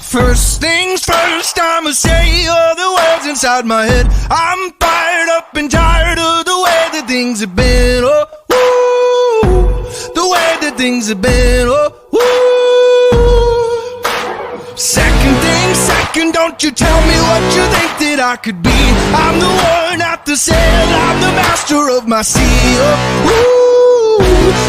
First things first, I'ma say all the words inside my head. I'm fired up and tired of the way that things have been. Oh, woo, the way that things have been. Oh, woo. Second thing second, don't you tell me what you think that I could be. I'm the one at the sail, I'm the master of my sea. Oh, woo.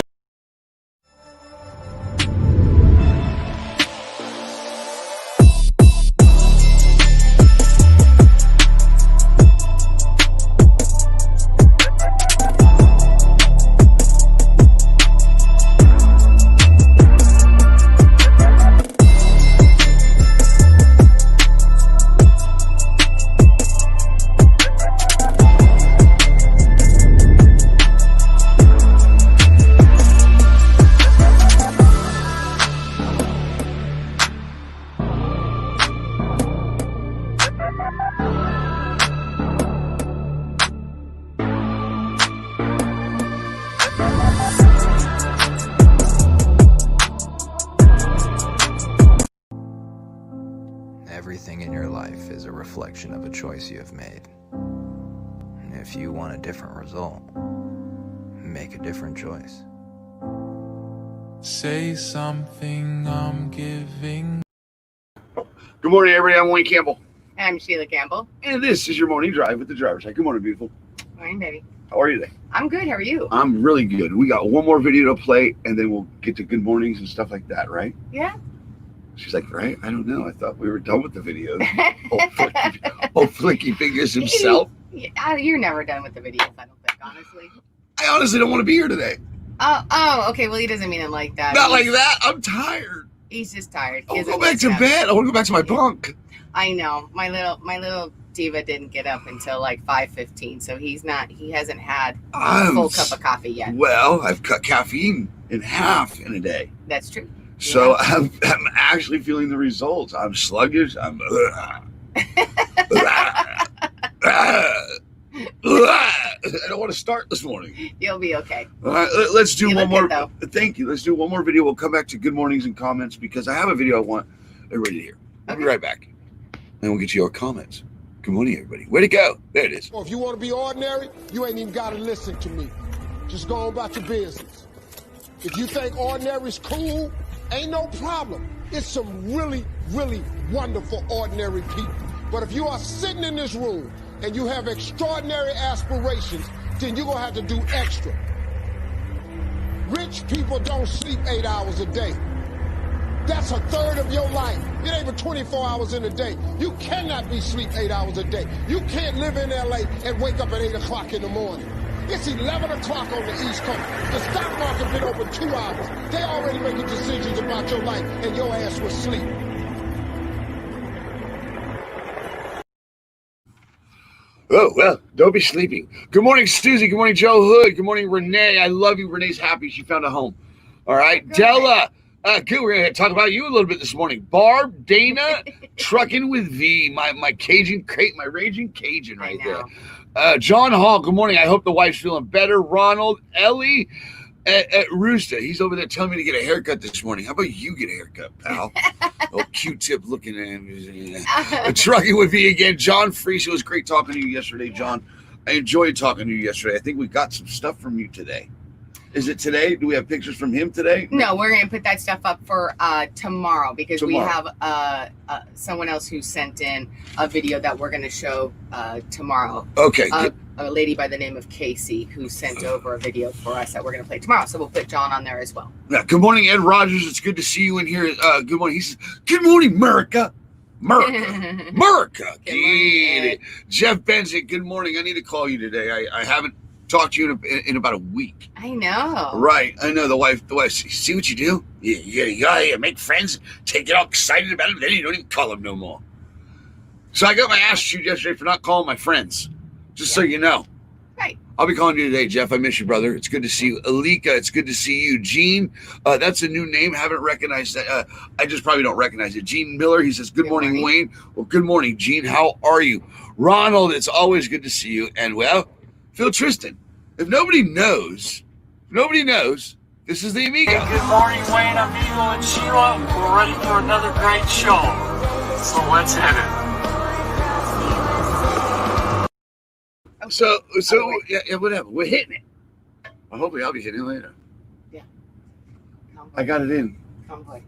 Everything in your life is a reflection of a choice you have made. And if you want a different result, make a different choice. Say something, I'm giving. Good morning, everybody. I'm Wayne Campbell. I'm Sheila Campbell. And this is your morning drive with the driver's side. Good morning, beautiful. Morning, baby. How are you today? I'm good. How are you? I'm really good. We got one more video to play, and then we'll get to good mornings and stuff like that, right? Yeah. She's like, right? I don't know. I thought we were done with the videos. Oh, Flicky fingers himself. You're never done with the videos, I don't think, honestly. I honestly don't want to be here today. Oh, okay. Well, he doesn't mean it like that. Not like that. I'm tired. He's just tired. I want to go back to bed. I want to go back to my bunk. I know. My little diva didn't get up until like 5:15, so he hasn't had a full cup of coffee yet. Well, I've cut caffeine in half in a day. That's true. So yeah. I'm actually feeling the results. I'm sluggish. I don't want to start this morning. You'll be okay. All right, let's do one more. Good, thank you. Let's do one more video. We'll come back to good mornings and comments because I have a video I want everybody to hear. I'll be right back. And we'll get to your comments. Good morning, everybody. Way to go. There it is. Well, if you want to be ordinary, you ain't even got to listen to me. Just go on about your business. If you think ordinary is cool, ain't no problem. It's some really, really wonderful, ordinary people. But if you are sitting in this room and you have extraordinary aspirations, then you're going to have to do extra. Rich people don't sleep 8 hours a day. That's a third of your life. It ain't but 24 hours in a day. You cannot be sleep 8 hours a day. You can't live in LA and wake up at 8 o'clock in the morning. It's 11 o'clock on the East Coast. The stock market been open 2 hours. They already making decisions about your life, and your ass was asleep. Oh, well, don't be sleeping. Good morning, Susie. Good morning, Joe Hood. Good morning, Renee. I love you. Renee's happy she found a home. All right. Good. Della. Good. We're going to talk about you a little bit this morning. Barb, Dana, Trucking with V. My Cajun, my raging Cajun right there. John Hall, good morning. I hope the wife's feeling better. Ronald, Ellie, at Rooster. He's over there telling me to get a haircut this morning. How about you get a haircut, pal? Oh, Q-tip looking at me. Trucking with me again. John Freese. It was great talking to you yesterday, John. I enjoyed talking to you yesterday. I think we got some stuff from you today. Is it today? Do we have pictures from him today? No, we're going to put that stuff up for tomorrow because we have someone else who sent in a video that we're going to show tomorrow. Okay. A lady by the name of Casey who sent over a video for us that we're going to play tomorrow. So we'll put John on there as well. Yeah. Good morning, Ed Rogers. It's good to see you in here. Good morning. He says, good morning, America. America. Jeff Benson, good morning. I need to call you today. I haven't talked to you in about a week. I know. Right. I know. The wife, see what you do? You make friends, get all excited about it, then you don't even call them no more. So I got my ass chewed yesterday for not calling my friends. Just so you know. Right. I'll be calling you today, Jeff. I miss you, brother. It's good to see you. Alika, it's good to see you. Gene, that's a new name. Haven't recognized that. I just probably don't recognize it. Gene Miller, he says, good morning, Wayne. Well, good morning, Gene. How are you? Ronald, it's always good to see you. And, well, Phil Tristan, if nobody knows, this is the Amigo. Hey, good morning, Wayne, Amigo, and Sheila. We're ready for another great show. So let's hit it. So yeah, whatever. We're hitting it. Hopefully I'll be hitting it later. Yeah. I got it in. Convoy.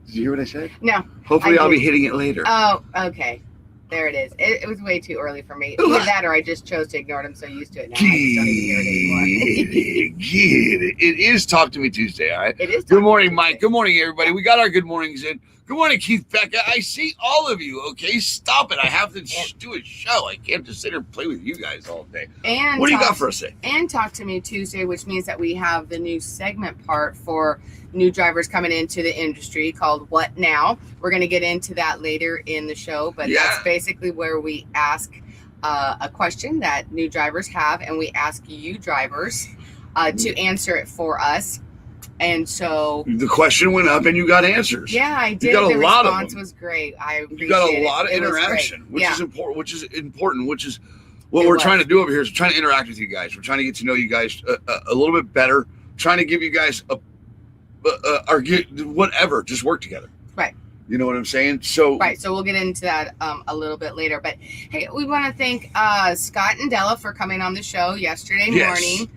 Did you hear what I said? No. Hopefully I'll be hitting it later. Oh, okay. There it is. It was way too early for me. Either that or I just chose to ignore it. I'm so used to it now. I just don't even hear it anymore. Get it. It is Talk to Me Tuesday, all right? It is. Good morning, Mike. Good morning, everybody. We got our good mornings in. Good morning, Keith Becca. I see all of you, okay? Stop it. I have to do a show. I can't just sit here and play with you guys all day. And what do you got for us today? And Talk to Me Tuesday, which means that we have the new segment part for new drivers coming into the industry called What Now? We're going to get into that later in the show, but that's basically where we ask a question that new drivers have, and we ask you drivers to answer it for us. And so the question went up and you got answers. Yeah, I did. You got the a lot response of them. was great. I appreciate You got a it. lot of It was interaction, great. which is important, which is what It we're was. trying to do over here is we're trying to interact with you guys. We're trying to get to know you guys a little bit better, trying to give you guys or get whatever, just work together. Right. You know what I'm saying? So Right, so we'll get into that a little bit later. But hey, we want to thank Scott and Della for coming on the show yesterday morning.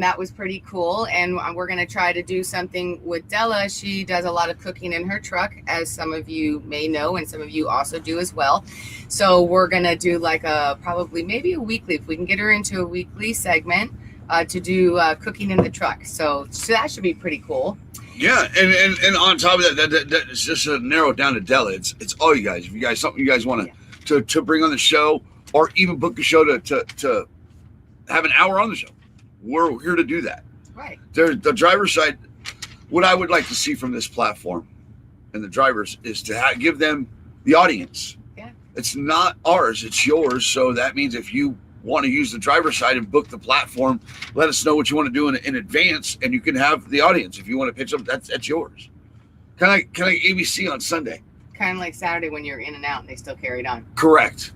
That was pretty cool, and we're going to try to do something with Della. She does a lot of cooking in her truck, as some of you may know, and some of you also do as well. So we're going to do like maybe a weekly, if we can get her into a weekly segment to do cooking in the truck. So that should be pretty cool. yeah, and on top of that it's just narrowed down to Della. It's all you guys. If you guys something you guys want to bring on the show, or even book a show to have an hour on the show, we're here to do that. Right. The driver's side, what I would like to see from this platform and the drivers is to give them the audience. Yeah. It's not ours, it's yours. So that means if you want to use the driver's side and book the platform, let us know what you want to do in advance, and you can have the audience. If you want to pitch up, that's yours. Kind of ABC on Sunday. Kind of like Saturday when you're in and out and they still carried on. Correct.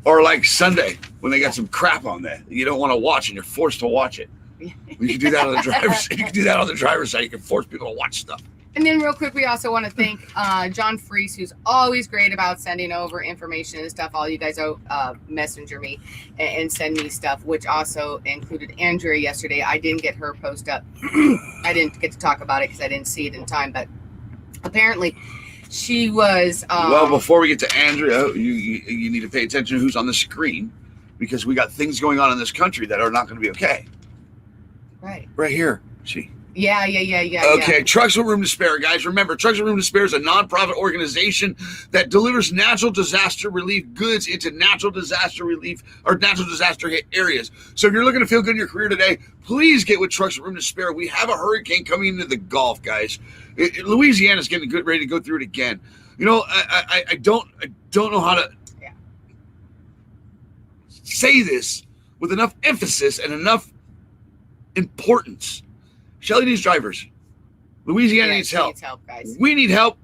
Or like Sunday when they got some crap on there you don't want to watch and you're forced to watch it. You can do that on the driver's. You can do that on the driver's side. You can force people to watch stuff. And then real quick, we also want to thank John Freese, who's always great about sending over information and stuff. All you guys messenger me and send me stuff, which also included Andrea yesterday. I didn't get her post up. I didn't get to talk about it because I didn't see it in time. But apparently she was... well, before we get to Andrea, you need to pay attention to who's on the screen, because we got things going on in this country that are not going to be okay. Right. Right here. See? Yeah. Okay, Trucks with Room to Spare, guys. Remember, Trucks with Room to Spare is a nonprofit organization that delivers natural disaster relief goods into natural disaster relief or natural disaster hit areas. So if you're looking to feel good in your career today, please get with Trucks with Room to Spare. We have a hurricane coming into the Gulf, guys. Louisiana's getting ready to go through it again. You know, I don't know how to say this with enough emphasis and enough importance. Shelly needs drivers. Louisiana needs help. Guys. We need help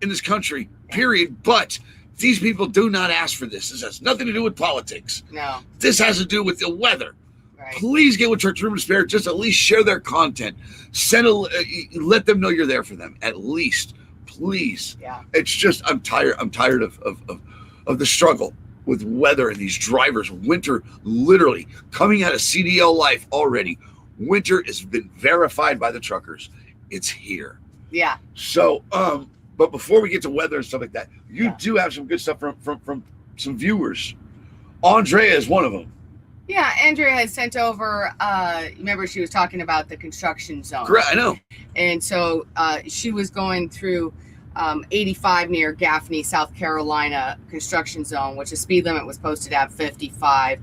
in this country, period. But these people do not ask for this. This has nothing to do with politics. No. This has to do with the weather. Right. Please get with Church Room to Spare. Just at least share their content. Let them know you're there for them. At least, please. Yeah. It's just I'm tired of the struggle with weather and these drivers. Winter, literally coming out of CDL life already. Winter has been verified by the truckers. It's here. Yeah. So, but before we get to weather and stuff like that, you do have some good stuff from some viewers. Andrea is one of them. Yeah, Andrea had sent over, remember she was talking about the construction zone. Correct, I know. And so she was going through 85 near Gaffney, South Carolina construction zone, which the speed limit was posted at 55.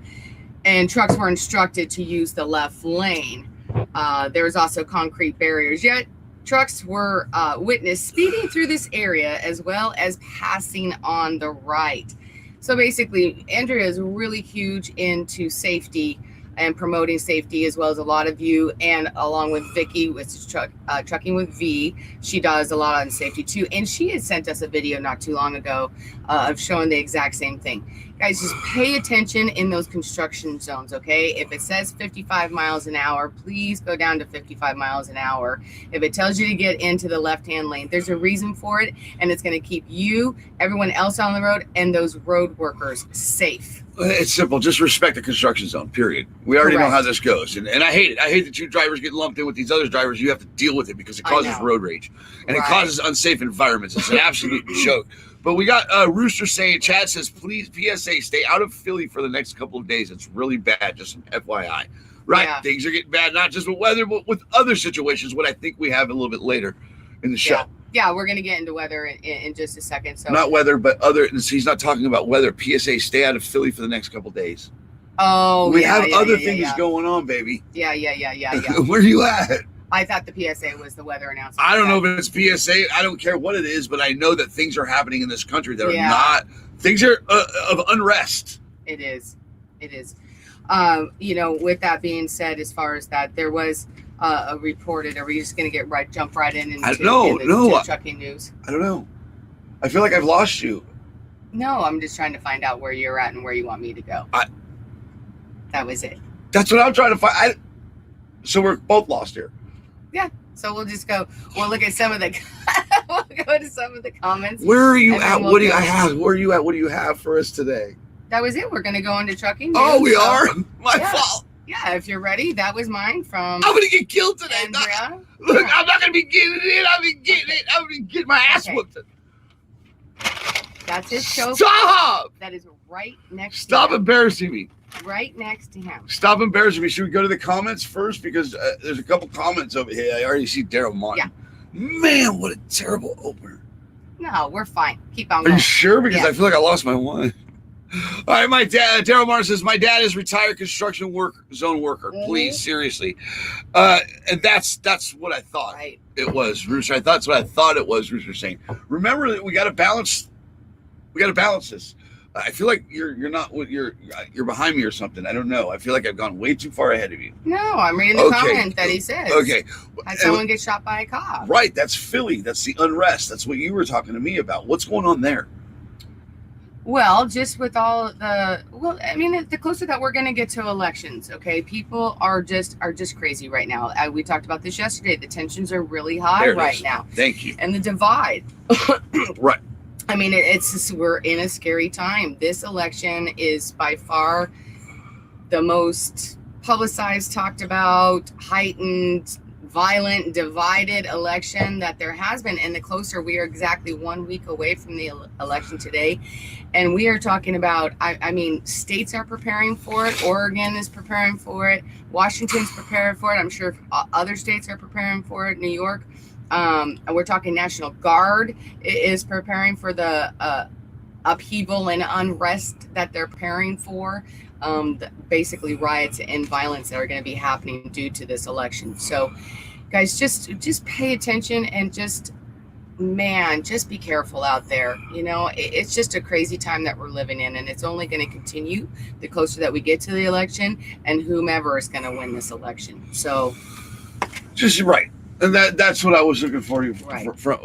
And trucks were instructed to use the left lane. There was also concrete barriers. Yet trucks were witnessed speeding through this area as well as passing on the right. So basically, Andrea is really huge into safety and promoting safety, as well as a lot of you, and along with Vicky with Trucking with V. She does a lot on safety too, and she had sent us a video not too long ago of showing the exact same thing. Guys, just pay attention in those construction zones, okay? If it says 55 miles an hour, please go down to 55 miles an hour. If it tells you to get into the left-hand lane, there's a reason for it, and it's going to keep you, everyone else on the road, and those road workers safe. It's simple. Just respect the construction zone, period. We already know how this goes. And I hate it. I hate that you drivers get lumped in with these other drivers. You have to deal with it because it causes road rage. And it causes unsafe environments. It's an absolute joke. But we got Rooster saying, Chad says, please, PSA, stay out of Philly for the next couple of days. It's really bad, just an FYI. Right, things are getting bad, not just with weather, but with other situations, what I think we have a little bit later in the show. Yeah, we're going to get into weather in just a second. So not weather, but other. He's not talking about weather. PSA, stay out of Philly for the next couple of days. Oh, we have other things going on, baby. Yeah. Where are you at? I thought the PSA was the weather announcement. I don't know if it's PSA. I don't care what it is, but I know that things are happening in this country that are not. Things are of unrest. It is. With that being said, as far as that, there was reported. Are we just going to jump right into the trucking news? I don't know. I feel like I've lost you. No, I'm just trying to find out where you're at and where you want me to go. That was it. That's what I'm trying to find. So we're both lost here. Yeah. So we'll just go. We'll look at some of the. We'll go to some of the comments. Where are you at? What do you have? Where are you at? What do you have for us today? That was it. We're going to go into trucking news. Oh, we are? My fault. Yeah, if you're ready, that was mine from. I'm gonna get killed today. Andrea. Look, I'm not gonna be getting it. I'm gonna get my ass whooped. That's his show. Stop! That is right next. Stop embarrassing me. Right next to him. Stop embarrassing me. Should we go to the comments first because there's a couple comments over here. I already see Daryl Martin. Yeah. Man, what a terrible opener. No, we're fine. Keep on going. Are you sure? Because I feel like I lost my one. All right, my dad, Daryl Martin says, my dad is retired construction zone worker. Please, seriously. And that's what I thought it was, Rooster. That's what I thought it was, Rooster saying. Remember that we got to balance this. I feel like you're behind me or something. I don't know. I feel like I've gone way too far ahead of you. No, I'm reading the comment that he says. Okay. Had someone get shot by a cop. Right. That's Philly. That's the unrest. That's what you were talking to me about. What's going on there? Well, just with all the closer that we're going to get to elections, okay, people are just crazy right now. We talked about this yesterday. The tensions are really high right now. Thank you. And the divide. Right. I mean, we're in a scary time. This election is by far the most publicized, talked about, heightened, violent, divided election that there has been. And the closer, we are exactly 1 week away from the election today. And we are talking about, I mean, states are preparing for it. Oregon is preparing for it. Washington's preparing for it. I'm sure other states are preparing for it. New York. And we're talking National Guard is preparing for the upheaval and unrest that they're preparing for. Basically riots and violence that are going to be happening due to this election. So guys, just pay attention and just be careful out there. You know, it's just a crazy time that we're living in, and it's only going to continue the closer that we get to the election and whomever is going to win this election. So just right. And that's what I was looking for you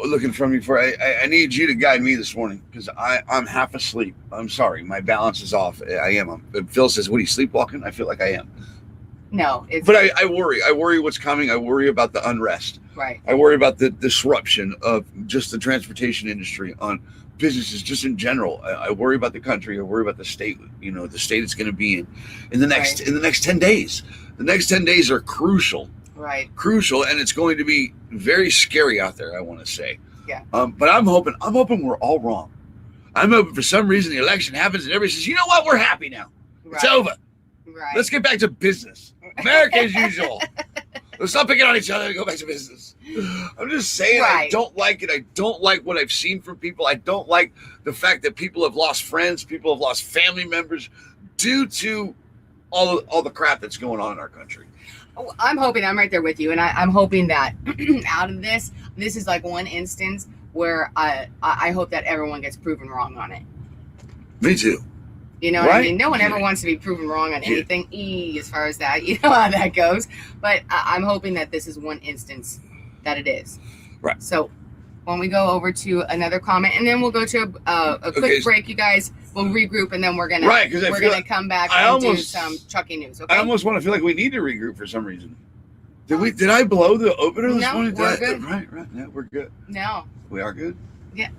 looking from you for. I need you to guide me this morning because I'm half asleep. I'm sorry, my balance is off. I am. Phil says, "What are you sleepwalking?" I feel like I am. No, but I worry. I worry what's coming. I worry about the unrest. Right. I worry about the disruption of just the transportation industry on businesses, just in general. I worry about the country. I worry about the state. You know, the state it's going to be in the next 10 days. The next 10 days are crucial. Right. Crucial, and it's going to be very scary out there, I want to say. Yeah. But I'm hoping we're all wrong. I'm hoping for some reason the election happens and everybody says, you know what, we're happy now. It's over. Right. Let's get back to business. America as usual. Let's stop picking on each other and go back to business. I'm just saying, I don't like it. I don't like what I've seen from people. I don't like the fact that people have lost friends, people have lost family members due to all the crap that's going on in our country. I'm hoping, I'm right there with you, and I'm hoping that out of this is like one instance where I hope that everyone gets proven wrong on it. Me too. You know what I mean? No one ever wants to be proven wrong on anything, as far as that. You know how that goes. But I'm hoping that this is one instance that it is. Right. So when we go over to another comment, and then we'll go to a quick break, you guys. We'll regroup, and then we're gonna come back and do some trucking news. Okay. I almost want to feel like we need to regroup for some reason. Did I blow the opener this morning? We're good. Right. Yeah, we're good. No. We are good? Yeah.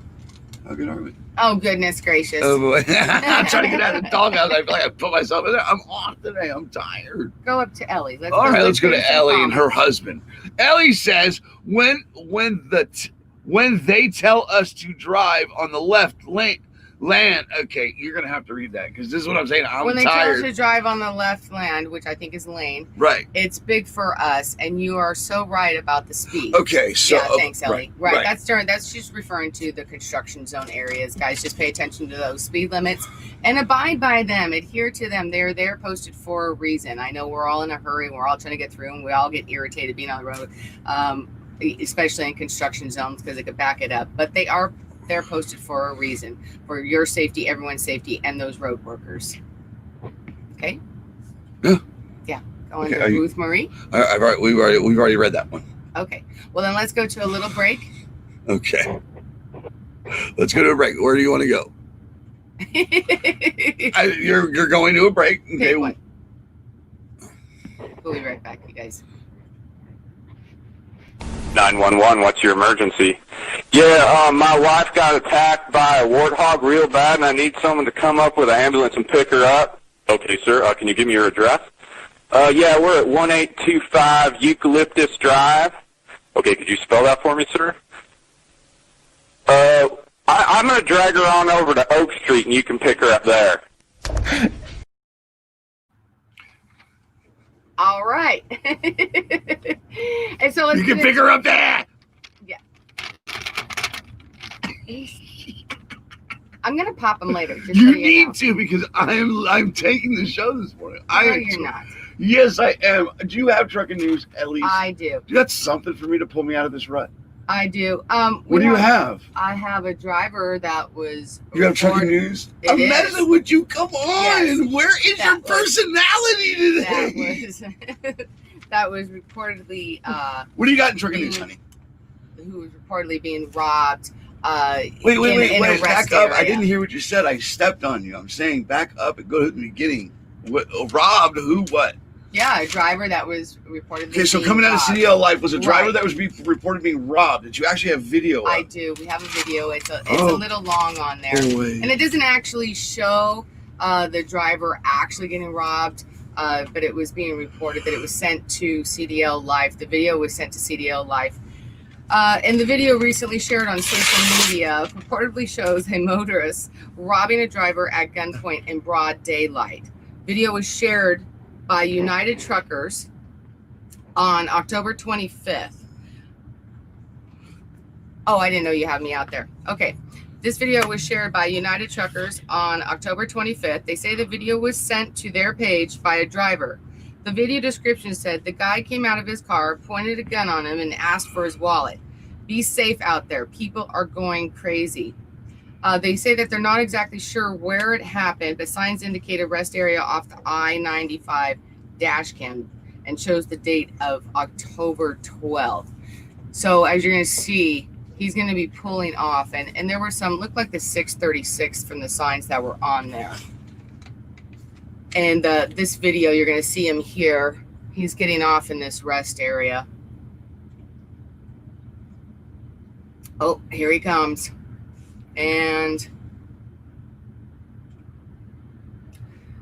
How good are we? Oh, goodness gracious. Oh, boy. I'm trying to get out of the doghouse. I feel like I put myself in there. I'm off today. I'm tired. Go up to Ellie. Let's go to Ellie and her husband. Ellie says, when they tell us to drive on the left land, okay, you're going to have to read that because this is what I'm saying. I'm when they tired. tell us to drive on the left land, which I think is lane, right? It's big for us, and you are so right about the speed. Okay, so thanks, Ellie. Right. That's just referring to the construction zone areas. Guys, just pay attention to those speed limits and abide by them. Adhere to them. They're there posted for a reason. I know we're all in a hurry. We're all trying to get through, and we all get irritated being on the road, especially in construction zones because they could back it up. But they're posted for a reason, for your safety, everyone's safety, and those road workers. Okay? Yeah. Going to Ruth Marie. We've already read that one. Okay. Well, then let's go to a little break. Okay. Let's go to a break. Where do you want to go? You're going to a break. Okay. We'll be right back, you guys. 911, what's your emergency? Yeah, my wife got attacked by a warthog real bad, and I need someone to come up with an ambulance and pick her up. Okay, sir. Can you give me your address? Yeah, we're at 1825 Eucalyptus Drive. Okay, could you spell that for me, sir? I'm going to drag her on over to Oak Street, and you can pick her up there. All right. And so you can pick her up there. Yeah. I'm gonna pop them later. Just you so need to because I'm taking the show this morning. No, you're not. Yes, I am. Do you have trucking news at least? I do. That's something for me to pull me out of this rut. I do. What do you have? I have a driver that was. You have trucking news? I'm messing with you. Come on. Yes, where is your personality today? That was reportedly. What do you got in trucking news, honey? Who was reportedly being robbed. Wait. Back up. I didn't hear what you said. I stepped on you. I'm saying back up and go to the beginning. What, robbed? Who? What? Yeah, a driver that was reportedly. Okay, so coming out of CDL Life was a driver that was reported being robbed. Did you actually have video? I do. We have a video. It's a little long on there, and it doesn't actually show the driver actually getting robbed. But it was being reported that it was sent to CDL Life. The video was sent to CDL Life. And the video recently shared on social media purportedly shows a motorist robbing a driver at gunpoint in broad daylight. Video was shared by United Truckers on October 25th. Oh, I didn't know you had me out there. Okay. This video was shared by United Truckers on October 25th. They say the video was sent to their page by a driver. The video description said the guy came out of his car, pointed a gun on him, and asked for his wallet. Be safe out there. People are going crazy. They say that they're not exactly sure where it happened, but signs indicate a rest area off the I-95 dash cam and shows the date of October 12th. So as you're going to see, he's going to be pulling off. And there were some, looked like the 636 from the signs that were on there. And this video, you're going to see him here. He's getting off in this rest area. Oh, here he comes. And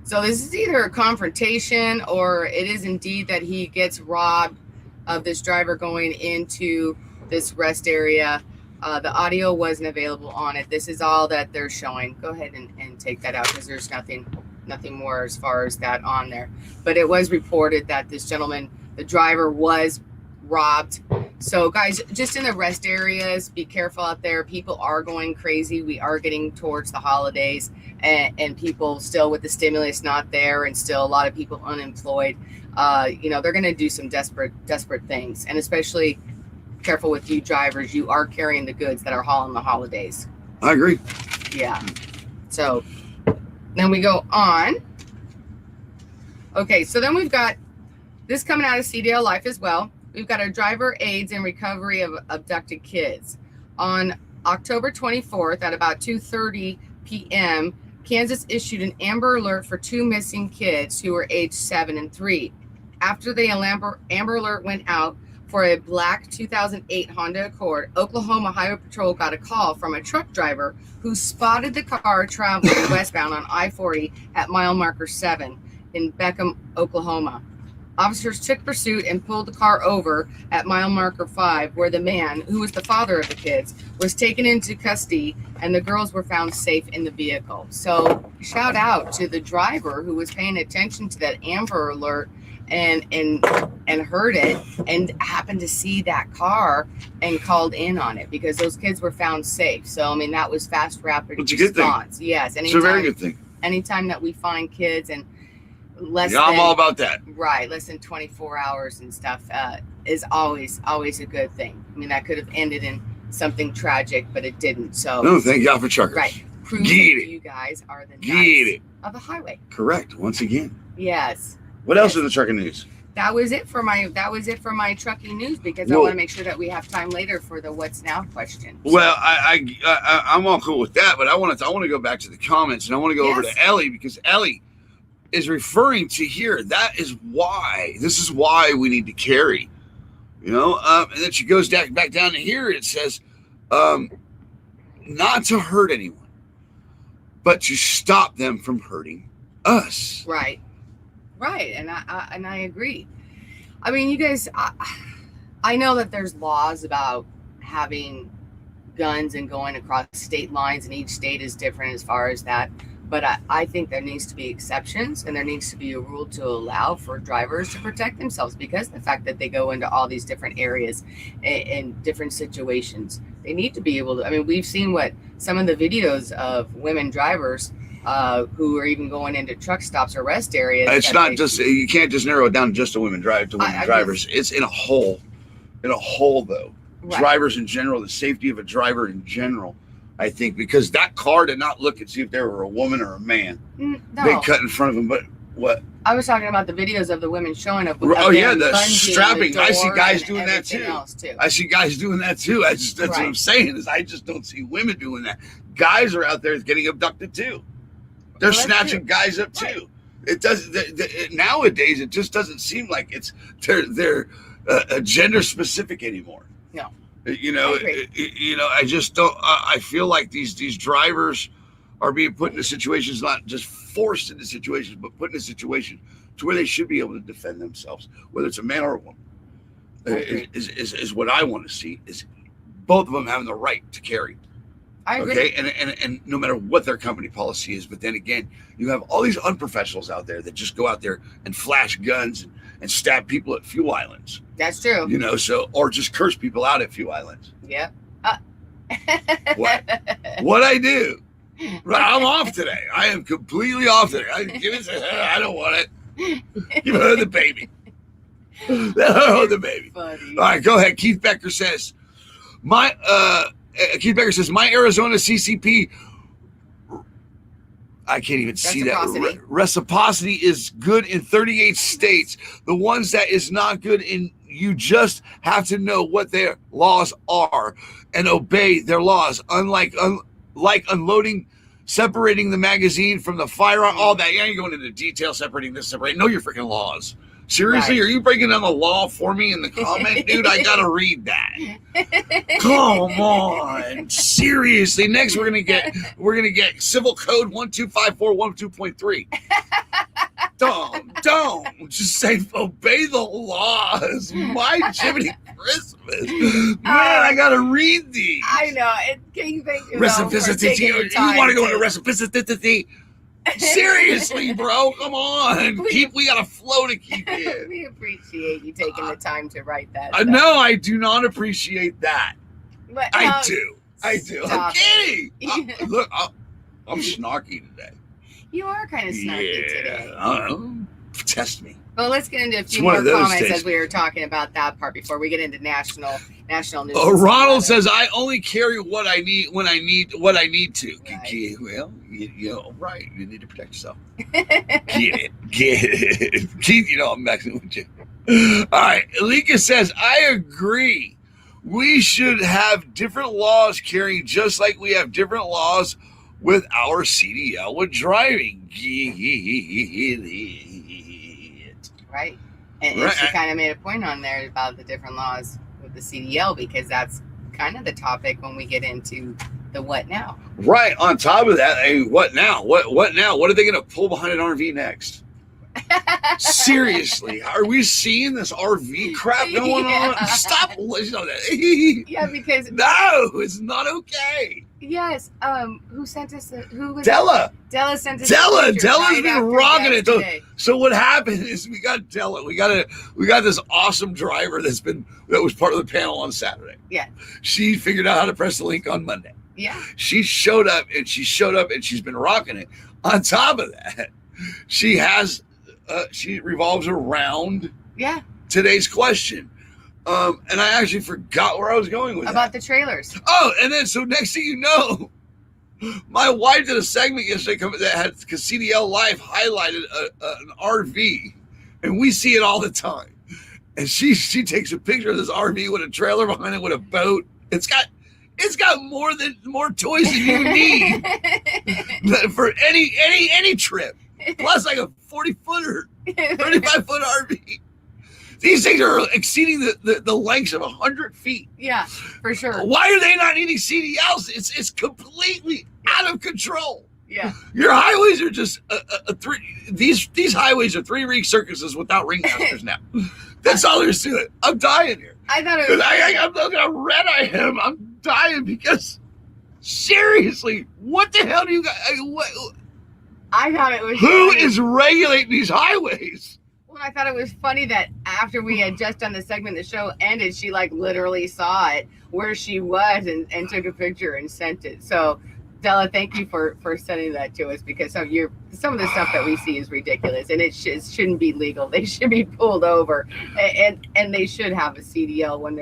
so this is either a confrontation or it is indeed that he gets robbed of this driver going into this rest area. The audio wasn't available on it. This is all that they're showing. Go ahead and take that out because there's nothing more as far as that on there. But it was reported that this gentleman, the driver, was robbed. So guys, just in the rest areas, be careful out there. People are going crazy. We are getting towards the holidays and people still with the stimulus not there and still a lot of people unemployed. They're going to do some desperate things, and especially careful with you drivers. You are carrying the goods that are hauling the holidays. I agree. Yeah. So Then we go on. Okay, so then we've got this coming out of CDL Life as well. We've got a driver aids in recovery of abducted kids. On October 24th at about 2:30 p.m., Kansas issued an Amber Alert for 2 missing kids who were aged 7 and 3. After the Amber Alert went out for a black 2008 Honda Accord, Oklahoma Highway Patrol got a call from a truck driver who spotted the car traveling westbound on I-40 at mile marker 7 in Beckham, Oklahoma. Officers took pursuit and pulled the car over at mile marker 5, where the man, who was the father of the kids, was taken into custody, and the girls were found safe in the vehicle. So shout out to the driver who was paying attention to that Amber Alert and heard it and happened to see that car and called in on it, because those kids were found safe. So I mean, that was fast, rapid It's a good thing. response. Yes, It's a very good thing. anytime that we find kids and less Yeah, I'm than, all about that. right, less than 24 hours and stuff is always a good thing. I mean, that could have ended in something tragic, but it didn't. So No, thank God for truckers. right, prove that Get it. you guys are the Get knights it. of the highway. Correct. Once again. Yes. What else Yes. in the trucking news? That was it for my trucking news, because I Whoa. want to make sure that we have time later for the what's now question. Well, I'm all cool with that, but I want to go back to the comments, and I want to go over Yes. to Ellie, because Ellie is referring to here. This is why we need to carry, and then she goes back down to here. It says, not to hurt anyone, but to stop them from hurting us. Right. And I agree. I mean, you guys, I know that there's laws about having guns and going across state lines, and each state is different as far as that. But I think there needs to be exceptions, and there needs to be a rule to allow for drivers to protect themselves, because of the fact that they go into all these different areas in different situations. They need to be able to. I mean, we've seen what some of the videos of women drivers who are even going into truck stops or rest areas. It's not just, you can't just narrow it down just to women drivers. It's in a whole though. Right. Drivers in general, the safety of a driver in general, I think, because that car did not look and see if there were a woman or a man. No. They cut in front of him, but what? I was talking about the videos of the women showing up. Oh yeah, the bungee strapping. the I see doors guys and doing that everything too. else, too. I see guys doing that too. That's what I'm saying, is I just don't see women doing that. Guys are out there getting abducted too. They're Well, that's snatching true. guys up too. Right. It does nowadays. It just doesn't seem like they're gender specific anymore. No. I agree. I just don't. I feel like these drivers are being put into situations, not just forced into situations, but put in a situation to where they should be able to defend themselves, whether it's a man or a woman. Is what I want to see, is both of them having the right to carry. I agree. Okay, and no matter what their company policy is, but then again, you have all these unprofessionals out there that just go out there and flash guns and stab people at fuel islands. That's true. Or just curse people out at fuel islands. Yep. What I do? Right, I'm off today. I am completely off today. I don't want it. Give her the baby. Let her hold the baby. Funny. All right, go ahead. Keith Becker says, my Arizona CCP, I can't even see that. Reciprocity is good in 38 states. The ones that is not good in, you just have to know what their laws are and obey their laws. Unlike unloading, separating the magazine from the firearm, all that. You ain't going into detail, separating this, separating. Know your freaking laws. Seriously, Right. Are you breaking down the law for me in the comment? Dude, I gotta read that. Come on. Seriously. Next we're gonna get Civil Code 12541.2.3. Don't just say obey the laws. My Jiminy Christmas. Man, I gotta read these. I know. Thank you for Reciprocity. taking the You time want to go to- into reciprocity? Seriously, bro, come on. We got a flow to keep in. We appreciate you taking the time to write that. No, I do not appreciate that. But, I do. I'm stop kidding. it. Look, I'm snarky today. You are kind of snarky today. I don't know. Test me. Well, let's get into a few one more of those comments days. as we were talking about that part before we get into national national news. Ronald says, I only carry what I need when I need to. Right. Well, right. You need to protect yourself. Get it. Keith, I'm messing with you. All right. Alika says, I agree. We should have different laws carrying, just like we have different laws with our CDL with driving. Right. And she kind of made a point on there about the different laws with the CDL, because that's kind of the topic when we get into the what now. Right. On top of that, what now? What now? What are they going to pull behind an RV next? Seriously, are we seeing this RV crap going on? Stop listening to that. Yeah, because no, it's not okay. Yes. Who sent us? Who was Della? Della sent us. Della's right been rocking it. yesterday. So what happened is we got Della. We got this awesome driver that was part of the panel on Saturday. Yeah. She figured out how to press the link on Monday. Yeah. She showed up and she's been rocking it. On top of that, she revolves around today's question. And I actually forgot where I was going with about that. the trailers. Oh, and then so next thing you know, my wife did a segment yesterday that had CDL Life highlighted an RV, and we see it all the time. And she takes a picture of this RV with a trailer behind it with a boat. It's got more toys than you need for any trip. Plus like a 40-footer, 35-foot RV. These things are exceeding the lengths of 100 feet. Yeah, for sure. Why are they not needing CDLs? It's completely out of control. Yeah. Your highways are just these highways are 3-ring circuses without ringmasters now. That's all there's to it. I'm dying here. I thought it was. I'm looking how red I am. I'm dying because seriously, what the hell do you guys? I thought it was. Who funny. is regulating these highways? Well, I thought it was funny that after we had just done the segment, the show ended, she like literally saw it where she was and took a picture and sent it. So, Della, thank you for sending that to us, because some of the stuff that we see is ridiculous and it shouldn't be legal. They should be pulled over, and they should have a CDL when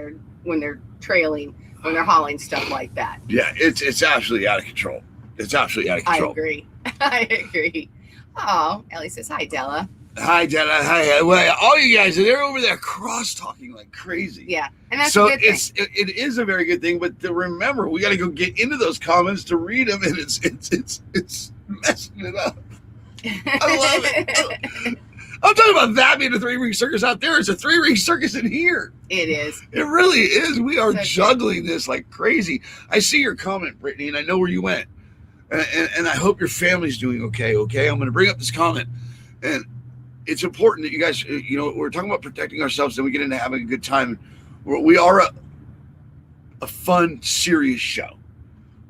they're trailing, when they're hauling stuff like that. Yeah, it's absolutely out of control. It's absolutely out of control. I agree. Oh, Ellie says hi, Della. Hi, Della. Hi. Well, all you guys, they're over there cross-talking like crazy. Yeah, and that's so a good thing. It is a very good thing, but to remember, we got to go get into those comments to read them, and it's messing it up. I love it. I'm talking about that being a 3-ring circus out there. It's a 3-ring circus in here. It is. It really is. We are So juggling this like crazy. I see your comment, Brittany, and I know where you went. And I hope your family's doing okay. Okay, I'm going to bring up this comment, and it's important that you guys, we're talking about protecting ourselves, then we get into having a good time. We are a fun, serious show.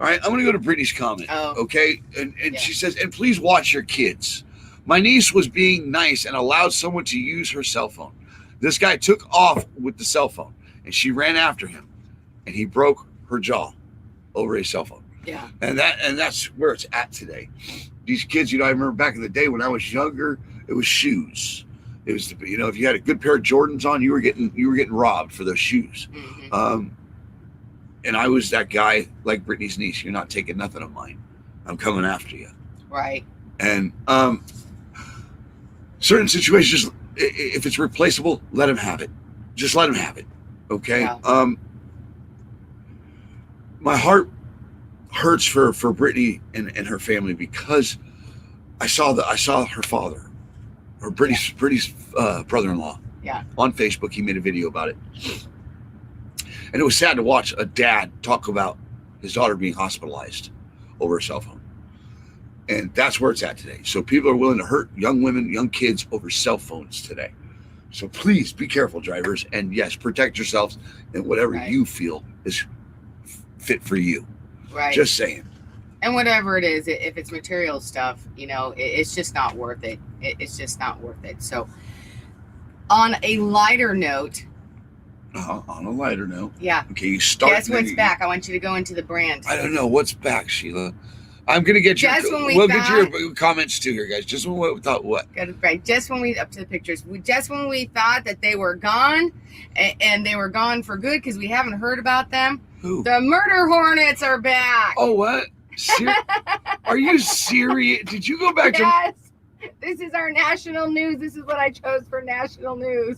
All right, I'm going to go to Brittany's comment. Oh. Okay, and she says, and please watch your kids. My niece was being nice and allowed someone to use her cell phone. This guy took off with the cell phone, and she ran after him, and he broke her jaw over his cell phone. Yeah. And that's where it's at today. These kids, I remember back in the day when I was younger, it was shoes. It was, if you had a good pair of Jordans on, you were getting robbed for those shoes. Mm-hmm. And I was that guy, like Brittany's niece. You're not taking nothing of mine. I'm coming after you. Right. And certain situations, if it's replaceable, let him have it. Just let him have it. Okay. Yeah. My heart hurts for Brittany and her family, because I saw her father, or Brittany's brother-in-law. Yeah. On Facebook, he made a video about it, and it was sad to watch a dad talk about his daughter being hospitalized over a cell phone. And that's where it's at today. So people are willing to hurt young women, young kids over cell phones today. So please be careful, drivers, and yes, protect yourselves and whatever you feel is fit for you. Right. Just saying. And whatever it is, if it's material stuff, it's just not worth it. It's just not worth it. So on a lighter note. On a lighter note. Yeah. Okay, you start. Guess what's back? I want you to go into the brand. I don't know what's back, Sheila. I'm gonna get your. Just when we we'll thought- get your comments too here, guys. Just when we thought what? Good, right. Just when we up to the pictures, just when we thought that they were gone, and they were gone for good because we haven't heard about them. Who? The murder hornets are back. Oh, what? Are you serious? Did you go back to? Yes. This is our national news. This is what I chose for national news.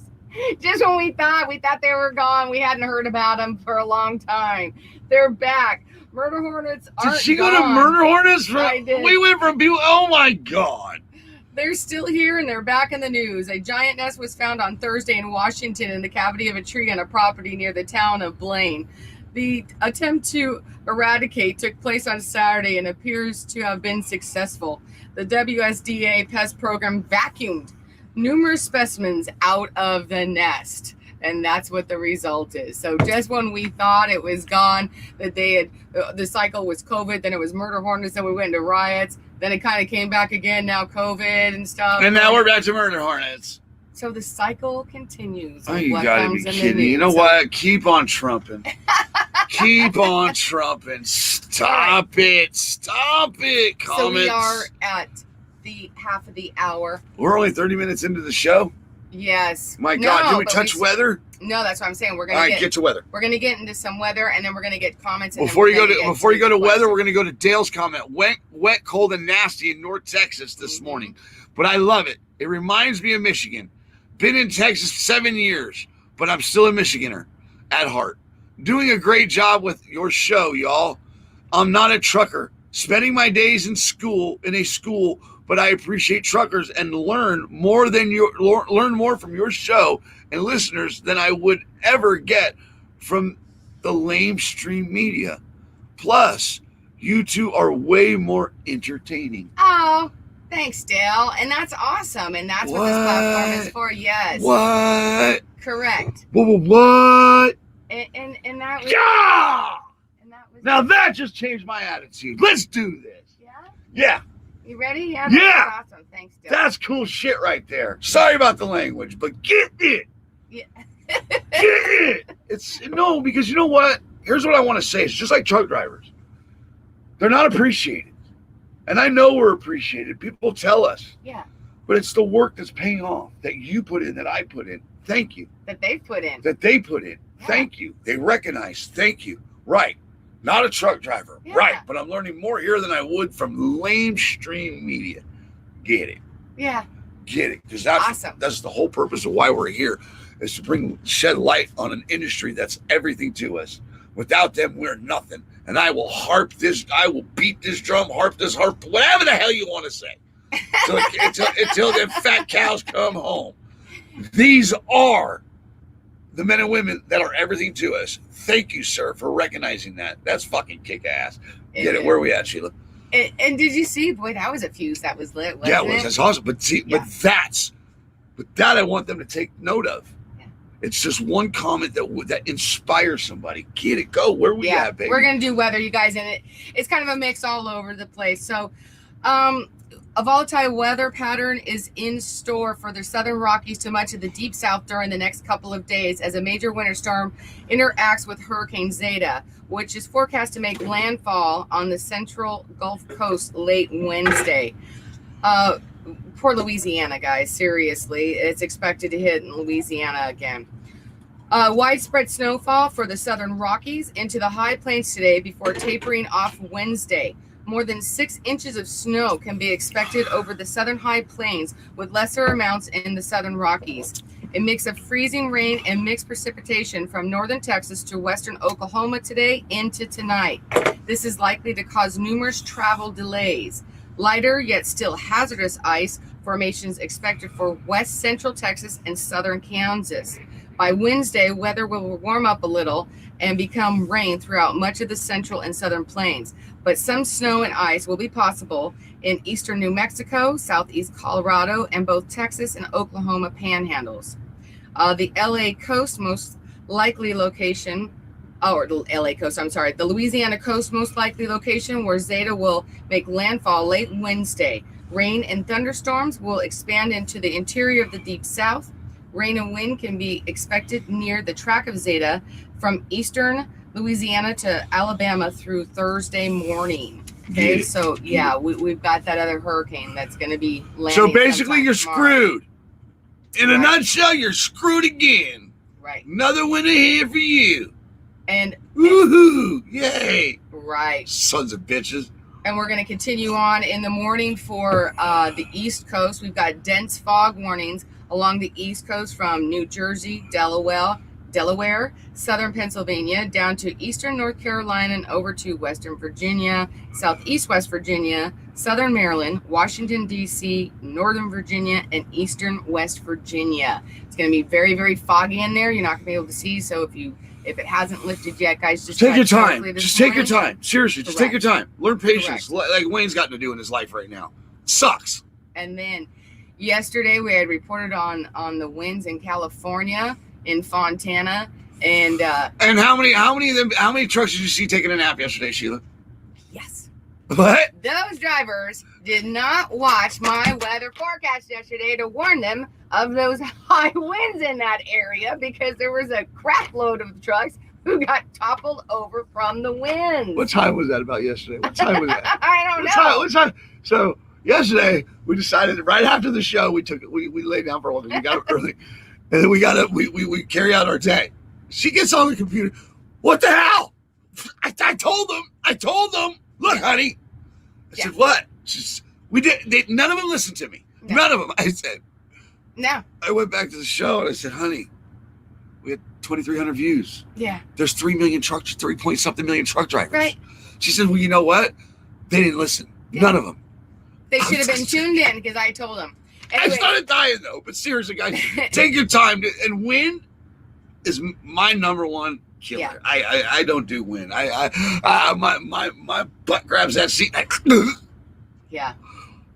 Just when we thought they were gone, we hadn't heard about them for a long time. They're back. Murder hornets aren't Did she go gone. to murder hornets? I did. We went from people. Oh my God. They're still here and they're back in the news. A giant nest was found on Thursday in Washington in the cavity of a tree on a property near the town of Blaine. The attempt to eradicate took place on Saturday and appears to have been successful. The WSDA pest program vacuumed numerous specimens out of the nest. And that's what the result is. So just when we thought it was gone, that they had the cycle was COVID, then it was murder hornets, then we went into riots, then it kind of came back again, now COVID and stuff. And now we're back to murder hornets. So the cycle continues. Oh, you gotta be kidding. You know what? Keep on trumping. Keep on trumping. Stop it. Stop it. Comments. So we are at the half of the hour. We're only 30 minutes into the show. Yes. My God, can we touch weather? No, that's what I'm saying. We're All gonna right, get to weather. We're gonna get into some weather, and then we're gonna get comments. And Before you go to questions. weather, we're gonna go to Dale's comment. Wet, cold, and nasty in North Texas this morning, but I love it. It reminds me of Michigan. Been in Texas 7 years, but I'm still a Michiganer at heart. Doing a great job with your show, y'all. I'm not a trucker. Spending my days in a school, but I appreciate truckers and learn more from your show and listeners than I would ever get from the lamestream media. Plus, you two are way more entertaining. Oh, thanks, Dale. And that's awesome. And that's what this platform is for. Yes. What? Correct. What? And that was. Yeah! And that was. Now that just changed my attitude. Let's do this. Yeah. Yeah. You ready? Yeah. Yeah. Awesome. Thanks, Dale. That's cool shit right there. Sorry about the language, but get it. Yeah. Get it. Because you know what? Here's what I want to say. It's just like truck drivers. They're not appreciated. And I know we're appreciated. People tell us. Yeah. But it's the work that's paying off that you put in, that I put in. Thank you. That they put in. That they put in. Yeah. Thank you. They recognize. Thank you. Right. Not a truck driver. Yeah. Right. But I'm learning more here than I would from lamestream media. Get it. Yeah. Get it. Because that's Awesome. That's the whole purpose of why we're here, is to shed light on an industry that's everything to us. Without them, we're nothing. And I will beat this drum, harp this harp, whatever the hell you want to say. Until them fat cows come home. These are the men and women that are everything to us. Thank you, sir, for recognizing that. That's fucking kick ass. Get it? Where are we at, Sheila? And did you see? Boy, that was a fuse. That was lit. Wasn't it? That's awesome. But see, Yeah. but that I want them to take note of. Yeah. It's just one comment that inspires somebody. Get it? Go. Where we at, baby? We're gonna do weather, you guys, and it's kind of a mix all over the place. So, a volatile weather pattern is in store for the southern Rockies to much of the deep south during the next couple of days as a major winter storm interacts with Hurricane Zeta, which is forecast to make landfall on the central Gulf Coast late Wednesday. Poor Louisiana, guys, seriously. It's expected to hit in Louisiana again. Widespread snowfall for the southern Rockies into the high plains today before tapering off Wednesday. More than 6 inches of snow can be expected over the southern high plains, with lesser amounts in the southern Rockies. A mix of freezing rain and mixed precipitation from northern Texas to western Oklahoma today into tonight. This is likely to cause numerous travel delays. Lighter yet still hazardous ice formations expected for west central Texas and southern Kansas. By Wednesday, weather will warm up a little and become rain throughout much of the central and southern plains, but some snow and ice will be possible in eastern New Mexico, southeast Colorado, and both Texas and Oklahoma panhandles. The LA coast most likely location, the Louisiana coast most likely location where Zeta will make landfall late Wednesday. Rain and thunderstorms will expand into the interior of the deep south. Rain and wind can be expected near the track of Zeta from eastern Louisiana to Alabama through Thursday morning. Okay, so yeah, we've got that other hurricane that's going to be landing. So basically, sometime you're tomorrow. screwed. In a nutshell, you're screwed again. Right. Another winner here for you. And woohoo! Yay! right. Sons of bitches. And we're going to continue on in the morning for the East Coast. We've got dense fog warnings along the East Coast from New Jersey, Delaware, southern Pennsylvania, down to eastern North Carolina and over to western Virginia, southeast West Virginia, southern Maryland, Washington, D.C., northern Virginia, and eastern West Virginia. It's going to be very, very foggy in there. You're not going to be able to see. So if it hasn't lifted yet, guys, just take your tread time. carefully this Just take your morning. time. Seriously, just take your time. Learn patience, like Wayne's got to do in his life right now. Sucks. And then yesterday we had reported on the winds in California, in Fontana, and how many trucks did you see taking a nap yesterday, Sheila? yes, What? those drivers did not watch my weather forecast yesterday to warn them of those high winds in that area, because there was a crap load of trucks who got toppled over from the winds. What time was that about yesterday? What time was that? I don't know. What time? So yesterday we decided that right after the show we laid down for a while. We got up early, and then we carry out our day. She gets on the computer. What the hell? I told them. Look, honey. I said, what? None of them listened to me. No. None of them. I said. No. I went back to the show and I said, honey, we had 2,300 views. Yeah. There's 3 million trucks, 3-point-something million truck drivers. Right. She said, well, you know what? They didn't listen. Yeah. None of them. They should have been tuned in, because I told them. Anyway. I started dying though, but seriously, guys, take your time and win is my number one killer. Yeah. I don't do win. My butt grabs that seat. Yeah.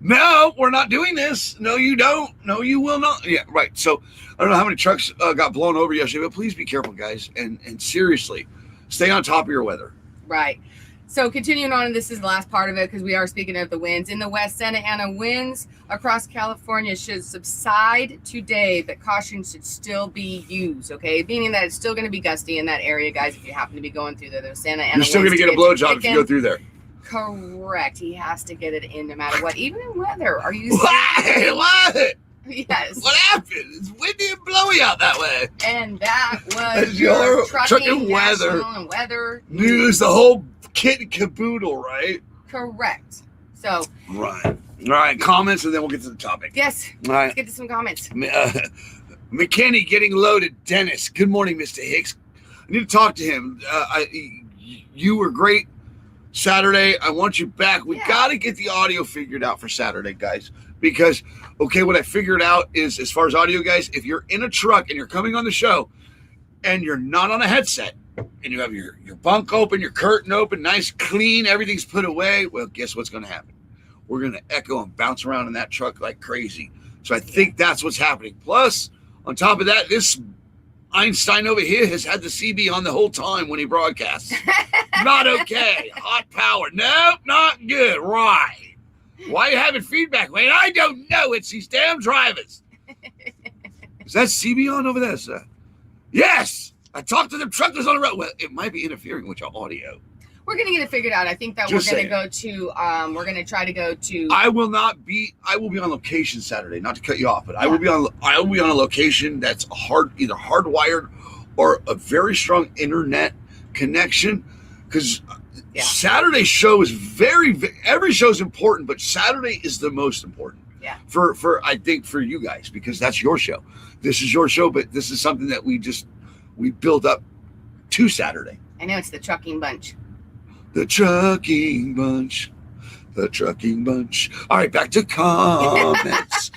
No, we're not doing this. No, you don't. No, you will not. Yeah, right. So I don't know how many trucks got blown over yesterday, but please be careful, guys. And seriously, stay on top of your weather. Right. So continuing on, and this is the last part of it, because we are speaking of the winds. In the west, Santa Ana winds across California should subside today, but caution should still be used, okay? Meaning that it's still going to be gusty in that area, guys, if you happen to be going through there. Those Santa Ana You're still going to get a blowjob if you go through there. Correct. He has to get it in no matter what, even in weather. Are you serious? What? Yes. What happened? It's windy and blowy out that way. And that was That's your trucking weather. and weather news, the whole kit and caboodle, right? Correct. So. Right. All right. Comments, and then we'll get to the topic. Yes. All right. Let's get to some comments. McKinney getting loaded. Dennis. Good morning, Mr. Hicks. I need to talk to him. You were great Saturday. I want you back. We got to get the audio figured out for Saturday, guys. Because, okay, what I figured out is, as far as audio, guys, if you're in a truck and you're coming on the show and you're not on a headset and you have your bunk open, your curtain open, nice, clean, everything's put away, well, guess what's going to happen? We're going to echo and bounce around in that truck like crazy. So I think that's what's happening. Plus, on top of that, this Einstein over here has had the CB on the whole time when he broadcasts. Not okay. Hot power. Nope, not good. Right. Why are you having feedback, Wayne? I don't know. It's these damn drivers. Is that CB on over there, sir? Yes. I talked to the truckers on the road. Well, it might be interfering with your audio. We're going to get it figured out. I think that Just we're going to go to, we're going to try to go to. I will be on location Saturday, not to cut you off, but I will be on a location that's either hardwired or a very strong internet connection, because Saturday's show is every show is important, but Saturday is the most important. Yeah. For I think for you guys, because that's your show. This is your show, but this is something that we build up to Saturday. I know, it's the trucking bunch. The trucking bunch. All right, back to comments.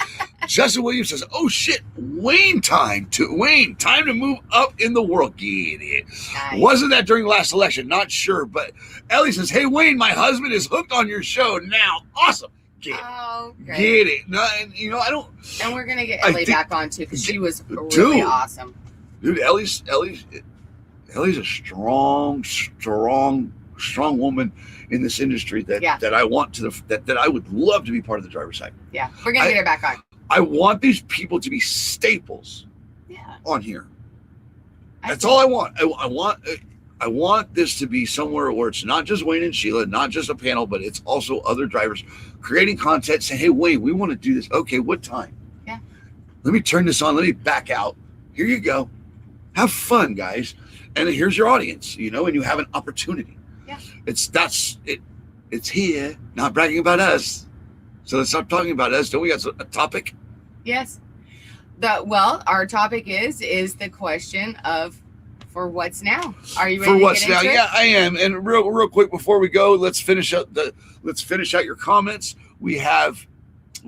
Justin Williams says, oh shit, Wayne time to move up in the world. Get it. Nice. Wasn't that during the last election? Not sure, but Ellie says, hey Wayne, my husband is hooked on your show now. Awesome. Get it. Oh, great. Get it. No, I don't. And we're going to get Ellie back on too, because she was really awesome. Dude, Ellie's a strong woman in this industry that I want that I would love to be part of the driver's side. Yeah, we're gonna get her back on. I want these people to be staples on here. That's all I want. I want I want this to be somewhere where it's not just Wayne and Sheila, not just a panel, but it's also other drivers creating content saying, hey, Wayne, we want to do this. Okay, what time? Yeah. Let me turn this on. Let me back out. Here you go. Have fun, guys. And here's your audience, and you have an opportunity. Yeah. It's here, not bragging about us. So let's stop talking about us. Don't we got a topic? Yes. Our topic is the question of for what's now. Are you ready For to what's get now? into it? Yeah, I am. And real quick before we go, let's finish out your comments. Where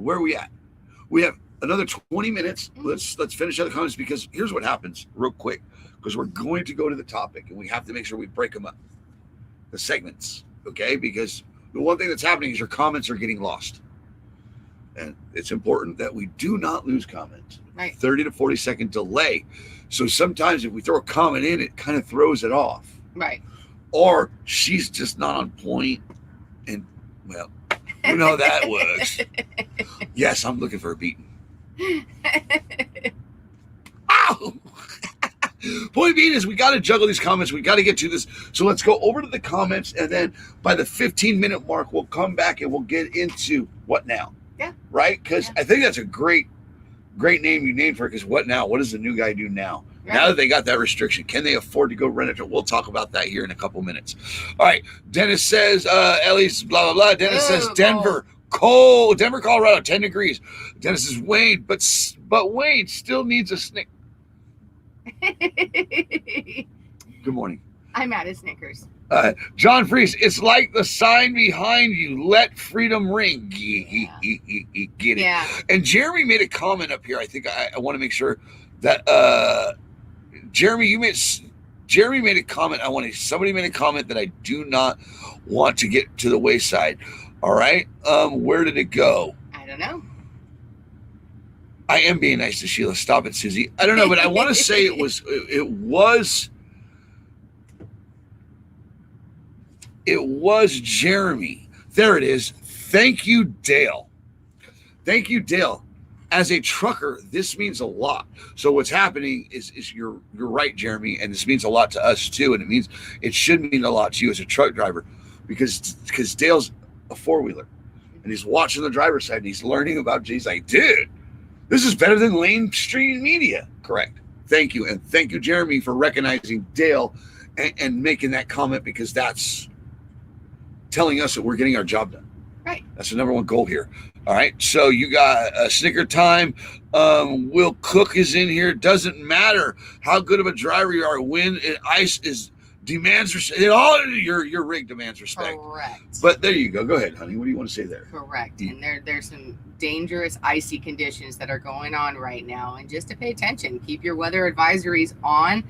are we at? We have another 20 minutes. Let's finish out the comments, because here's what happens real quick, because we're going to go to the topic and we have to make sure we break them up, the segments, okay? Because the one thing that's happening is your comments are getting lost. And it's important that we do not lose comments. Right. 30 to 40 second delay. So sometimes if we throw a comment in, it kind of throws it off. Right. Or she's just not on point, and well, you know how that works. Yes, I'm looking for a beating. Ow! Point being is we got to juggle these comments. We got to get to this. So let's go over to the comments, and then by the 15-minute mark, we'll come back and we'll get into what now. Yeah. Right? Because I think that's a great name you named for it. Because what now? What does the new guy do now? Right. Now that they got that restriction, can they afford to go rent it? We'll talk about that here in a couple minutes. All right. Dennis says, Ellie's blah, blah, blah. Dennis says, Denver, cold. Denver, Colorado, 10 degrees. Dennis says, Wayne, but Wayne still needs a snick. Good morning. I'm out of Snickers. John Freese, it's like the sign behind you, let freedom ring. Get it. Yeah. And Jeremy made a comment up here. I think I want to make sure that Jeremy made a comment. Somebody made a comment that I do not want to get to the wayside. All right. Where did it go? I don't know. I am being nice to Sheila. Stop it, Susie. I don't know, but I want to say it was Jeremy. There it is. Thank you, Dale. Thank you, Dale. As a trucker, this means a lot. So what's happening is you're right, Jeremy, and this means a lot to us too, and it should mean a lot to you as a truck driver, because Dale's a four-wheeler, and he's watching the driver's side, and he's learning about. He's like, dude, this is better than mainstream media. Correct. Thank you, and thank you, Jeremy, for recognizing Dale and making that comment, because that's telling us that we're getting our job done. Right. That's the number one goal here. All right. So you got a Snicker time. Will Cook is in here. Doesn't matter how good of a driver you are. Wind and ice demands respect. Your rig demands respect. Correct. But there you go. Go ahead, honey. What do you want to say there? Correct. And there's some dangerous icy conditions that are going on right now. And just to pay attention, keep your weather advisories on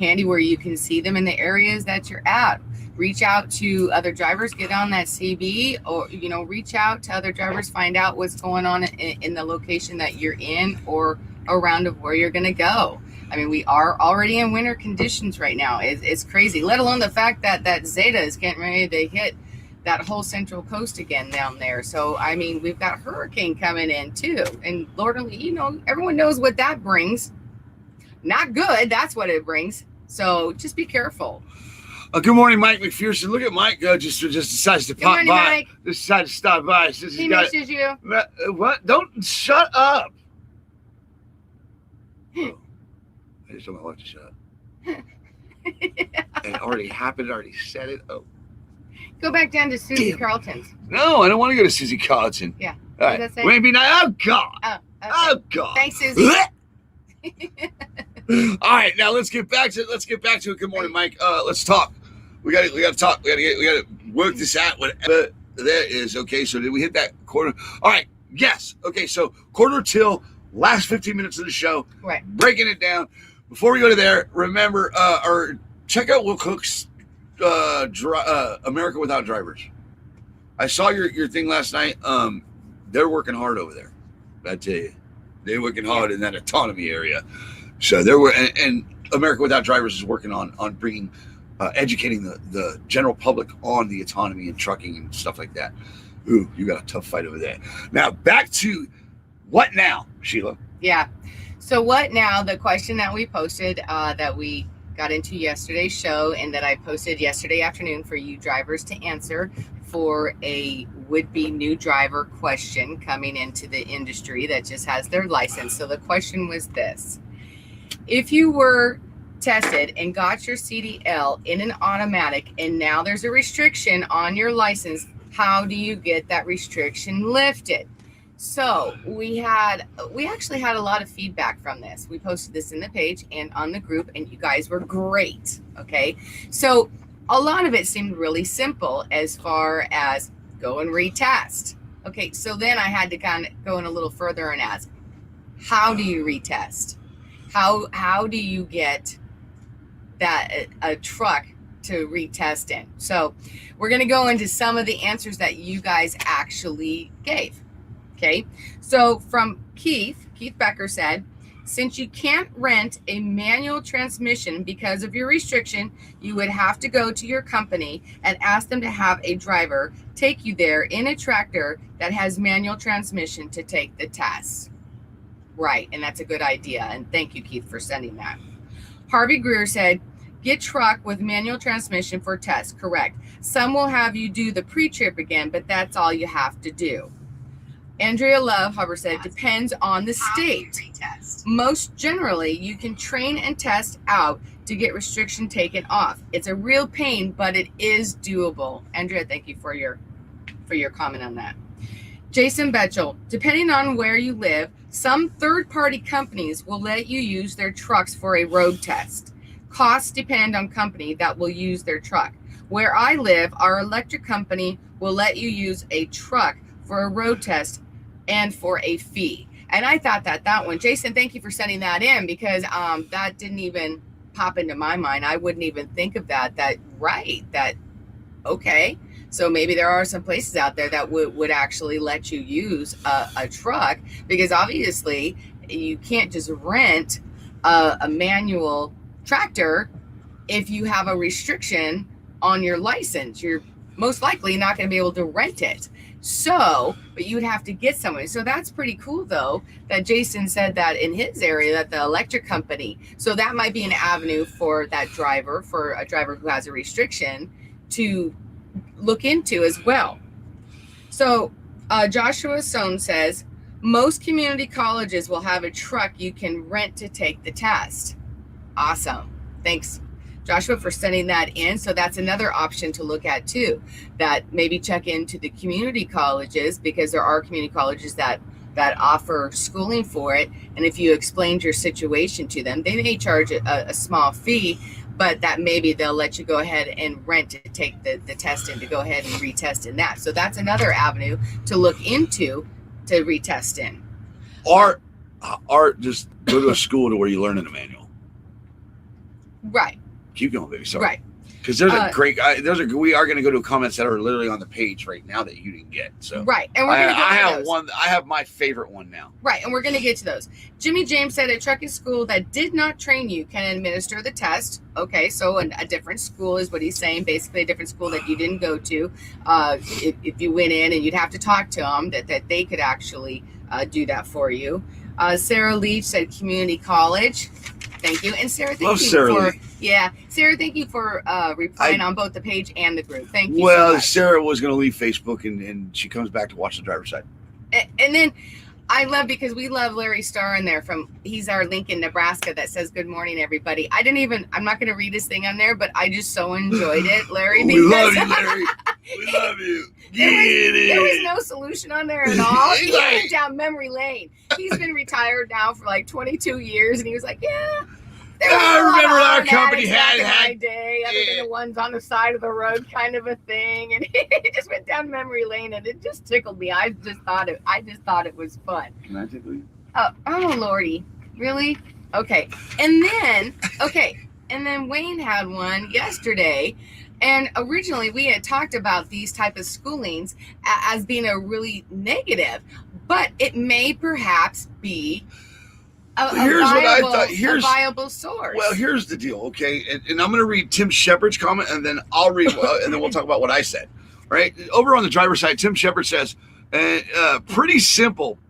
handy where you can see them in the areas that you're at. Reach out to other drivers, get on that CB, or, reach out to other drivers, find out what's going on in the location that you're in or around of where you're going to go. I mean, we are already in winter conditions right now. It's crazy, let alone the fact that Zeta is getting ready to hit that whole central coast again down there. So, I mean, we've got hurricane coming in too. And Lord, everyone knows what that brings. Not good. That's what it brings. So just be careful. Good morning, Mike McPherson. Look at Mike. Just decides to pop by. Mike. Just decided to stop by. He misses you. What? Don't shut up. Oh, I just told my wife to shut up. And it already happened. Already said it. Oh. Go back down to Susie Carlton's. No, I don't want to go to Susie Carlton. Yeah. All right. Maybe not. Oh God. Oh, okay. Oh God. Thanks, Susie. All right, now let's get back to it. Good morning, Mike. Let's talk. We got to talk. We got to work this out. Whatever there is. Okay, so did we hit that quarter? All right. Yes. Okay, so quarter till last 15 minutes of the show. Right. Breaking it down. Before we go to there, remember or check out Will Cook's America Without Drivers. I saw your thing last night. They're working hard over there. I tell you, they're working hard in that autonomy area. So there were, and America Without Drivers is working on bringing, educating the general public on the autonomy and trucking and stuff like that. Ooh, you got a tough fight over there. Now back to what now, Sheila? Yeah. So what now? The question that we posted, that we got into yesterday's show and that I posted yesterday afternoon for you drivers to answer for a would-be new driver question coming into the industry that just has their license. So the question was this: if you were tested and got your CDL in an automatic and now there's a restriction on your license, how do you get that restriction lifted? So we actually had a lot of feedback from this. We posted this in the page and on the group, and you guys were great. Okay, so a lot of it seemed really simple as far as go and retest. Okay, so then I had to kind of go in a little further and ask, how do you retest? How do you get that a truck to retest in? So we're going to go into some of the answers that you guys actually gave. Okay, so from Keith Becker said, since you can't rent a manual transmission because of your restriction, you would have to go to your company and ask them to have a driver take you there in a tractor that has manual transmission to take the test. Right, and that's a good idea. And thank you, Keith, for sending that. Harvey Greer said, get truck with manual transmission for test. Correct. Some will have you do the pre-trip again, but that's all you have to do. Andrea Love Hubbard said, depends on the state. Most generally, you can train and test out to get restriction taken off. It's a real pain, but it is doable. Andrea, thank you for your comment on that. Jason Betchel, depending on where you live, some third-party companies will let you use their trucks for a road test. Costs depend on company that will use their truck. Where I live, our electric company will let you use a truck for a road test and for a fee. And I thought that one, Jason, thank you for sending that in, because that didn't even pop into my mind. I wouldn't even think of that, okay. So maybe there are some places out there that would actually let you use a truck, because obviously you can't just rent a manual tractor if you have a restriction on your license. You're most likely not going to be able to rent it. So, but you would have to get someone. So that's pretty cool, though, that Jason said that in his area, that the electric company. So that might be an avenue for that driver, for a driver who has a restriction, to look into as well. So Joshua Sohn says, most community colleges will have a truck you can rent to take the test. Awesome. Thanks, Joshua, for sending that in. So that's another option to look at too, that maybe check into the community colleges, because there are community colleges that offer schooling for it. And if you explained your situation to them, they may charge a small fee, but that maybe they'll let you go ahead and rent to take the test and to go ahead and retest in that. So that's another avenue to look into to retest in. Or just go to a school to where you learn in a manual. Right. Keep going, baby. Sorry. Right. Because there's we are going to go to comments that are literally on the page right now that you didn't get. So right, and we're going to have one. I have my favorite one now. Right, and we're going to get to those. Jimmy James said a trucking school that did not train you can administer the test. Okay, so a different school is what he's saying. Basically, a different school that you didn't go to. If you went in, and you'd have to talk to them, that they could actually do that for you. Sarah Leach said community college. Thank you. And Sarah, thank Sarah, thank you for replying on both the page and the group. Thank you. Well, so much. Sarah was going to leave Facebook, and she comes back to watch the driver's side. And then I love, because we love Larry Starr in there he's our link in Nebraska that says, good morning, everybody. I'm not going to read his thing on there, but I just so enjoyed it, Larry. We love you, Larry. We love you. There was no solution on there at all. He went down memory lane. He's been retired now for like 22 years, and he was like, yeah. I remember our company had my day, other than the ones on the side of the road, kind of a thing, and he just went down memory lane, and it just tickled me. I just thought it was fun. Can I tickle you? Oh, Lordy, really? Okay, and then Wayne had one yesterday. And originally we had talked about these type of schoolings as being a really negative, but it may perhaps be a viable source. Well, here's the deal, okay? And I'm going to read Tim Shepard's comment, and then I'll read, and then we'll talk about what I said. Right over on the driver's side, Tim Shepard says, "Pretty simple.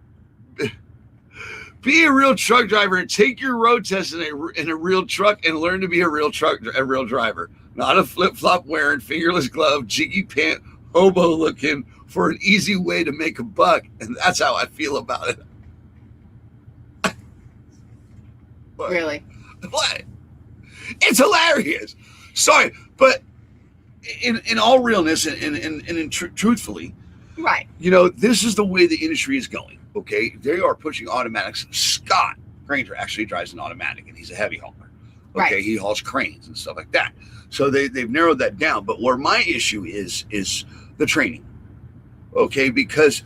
Be a real truck driver and take your road test in a real truck and learn to be a real driver. Not a flip-flop wearing, fingerless glove, jiggy pant, hobo looking for an easy way to make a buck. And that's how I feel about it. Really? What? It's hilarious. Sorry, but in all realness and truthfully, right. This is the way the industry is going. Okay, they are pushing automatics. Scott Granger actually drives an automatic, and he's a heavy hauler. Okay, Right. he hauls cranes and stuff like that. So they've narrowed that down. But where my issue is the training. Okay, because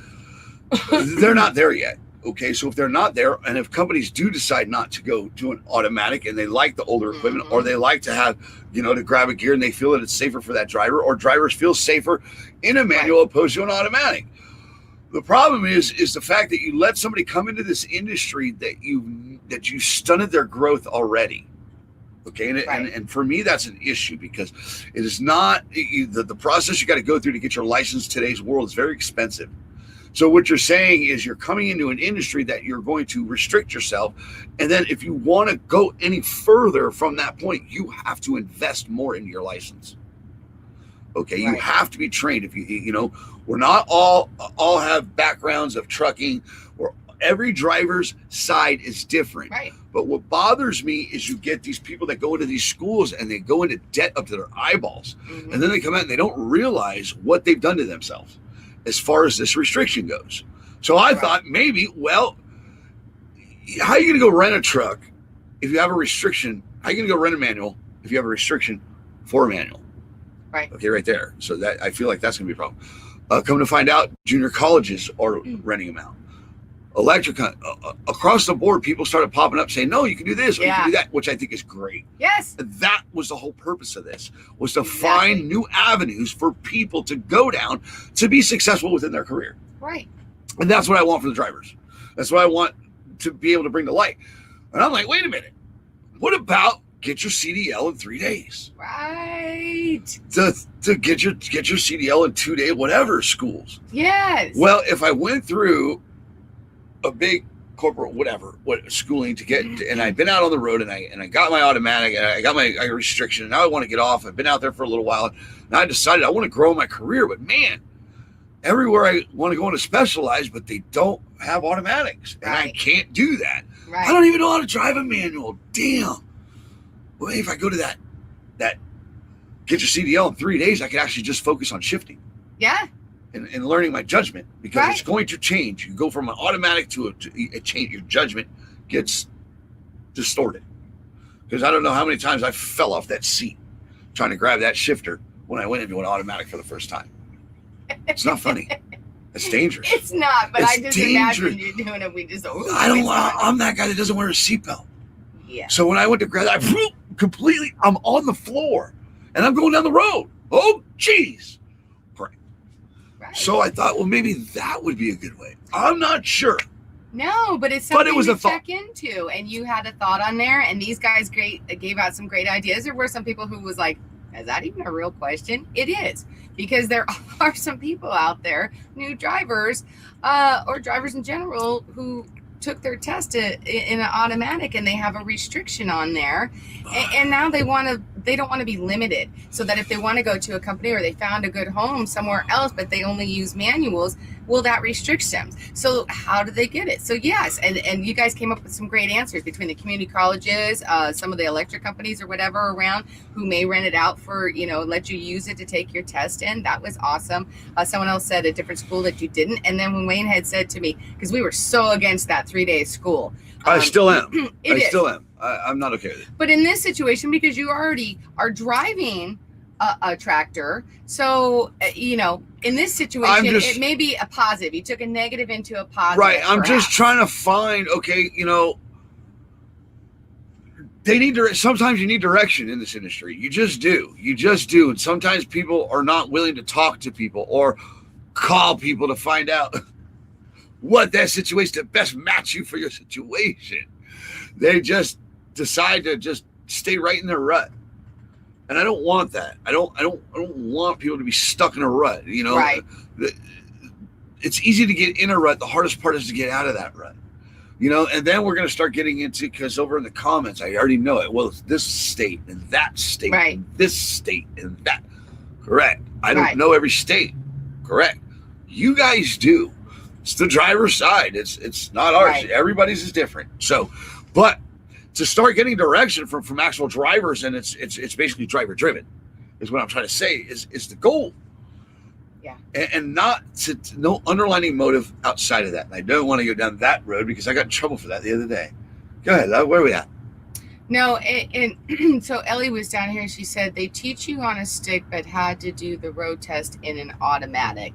they're not there yet. Okay, so if they're not there, and if companies do decide not to go to an automatic, and they like the older equipment, or they like to have, to grab a gear, and they feel that it's safer for that driver, or drivers feel safer in a manual opposed to an automatic. The problem is the fact that you let somebody come into this industry that you stunted their growth already. Okay, and for me that's an issue, because it is not the process you got to go through to get your license. Today's world is very expensive. So what you're saying is you're coming into an industry that you're going to restrict yourself, and then if you want to go any further from that point, you have to invest more in your license. Okay, you have to be trained. If we're not all have backgrounds of trucking, or every driver's side is different. Right. But what bothers me is you get these people that go into these schools and they go into debt up to their eyeballs, and then they come out and they don't realize what they've done to themselves as far as this restriction goes. So I thought maybe, how are you going to go rent a truck if you have a restriction? How are you going to go rent a manual if you have a restriction for a manual? Right. Okay, right there. So that I feel like that's going to be a problem. Come to find out, junior colleges are renting them out. Electric, across the board, people started popping up saying, no, you can do this, or you can do that, which I think is great. Yes. That was the whole purpose of this, was to find new avenues for people to go down to be successful within their career. Right. And that's what I want for the drivers. That's what I want to be able to bring to light. And I'm like, wait a minute. What about get your CDL in 3 days? Right. To get your CDL in 2 days, whatever schools. Yes. Well, if I went through a big corporate schooling to get, and I've been out on the road, and I got my automatic, and I got my restriction, and now I want to get off. I've been out there for a little while, and I decided I want to grow my career, but man, everywhere I want to go into specialized, but they don't have automatics, and I can't do that. Right. I don't even know how to drive a manual. Damn. Well, if I go to that get your CDL in 3 days, I can actually just focus on shifting. Yeah. And learning my judgment, because it's going to change. You go from an automatic to a change. Your judgment gets distorted, because I don't know how many times I fell off that seat trying to grab that shifter when I went into an automatic for the first time. It's not funny. It's dangerous. It's not, but It's I just dangerous. imagine you doing it. We just. I'm that guy that doesn't wear a seatbelt. Yeah. So when I went to grab that, I'm on the floor, and I'm going down the road. Oh, geez. Right. So I thought, well, maybe that would be a good way. I'm not sure. No, but it's something But it was to a thought. check into, and you had a thought on there, and these guys gave out some great ideas. There were some people who was like, is that even a real question? It is, because there are some people out there, new drivers, or drivers in general, who took their test in an automatic, and they have a restriction on there, and now they don't want to be limited, so that if they want to go to a company, or they found a good home somewhere else, but they only use manuals, well, that restricts them. So how do they get it? So yes, and you guys came up with some great answers between the community colleges, some of the electric companies or whatever around, who may rent it out for, let you use it to take your test in. That was awesome. Someone else said a different school that you didn't. And then when Wayne had said to me, because we were so against that 3-day school. I still am. Still am. I'm not okay with it. But in this situation, because you already are driving a tractor, so in this situation, it may be a positive. You took a negative into a positive. Right. I'm perhaps. just trying to find. Okay, they need sometimes you need direction in this industry. You just do. And sometimes people are not willing to talk to people or call people to find out what that situation to best match you for your situation. They just decide to just stay right in their rut. And I don't want that. I don't want people to be stuck in a rut. Right. It's easy to get in a rut. The hardest part is to get out of that rut. You know, and then we're going to start getting into, because over in the comments, I already know it. Well, it's this state and that state, Right. and this state and that. Correct. I don't Right. know every state. Correct. You guys do. It's the driver's side. It's not ours. Right. Everybody's is different. So, but to start getting direction from actual drivers, and it's basically driver driven, is what I'm trying to say. Is the goal. Yeah. And not to no underlining motive outside of that. And I don't want to go down that road because I got in trouble for that the other day. Go ahead. Where are we at? No, and so Ellie was down here. She said they teach you on a stick, but had to do the road test in an automatic.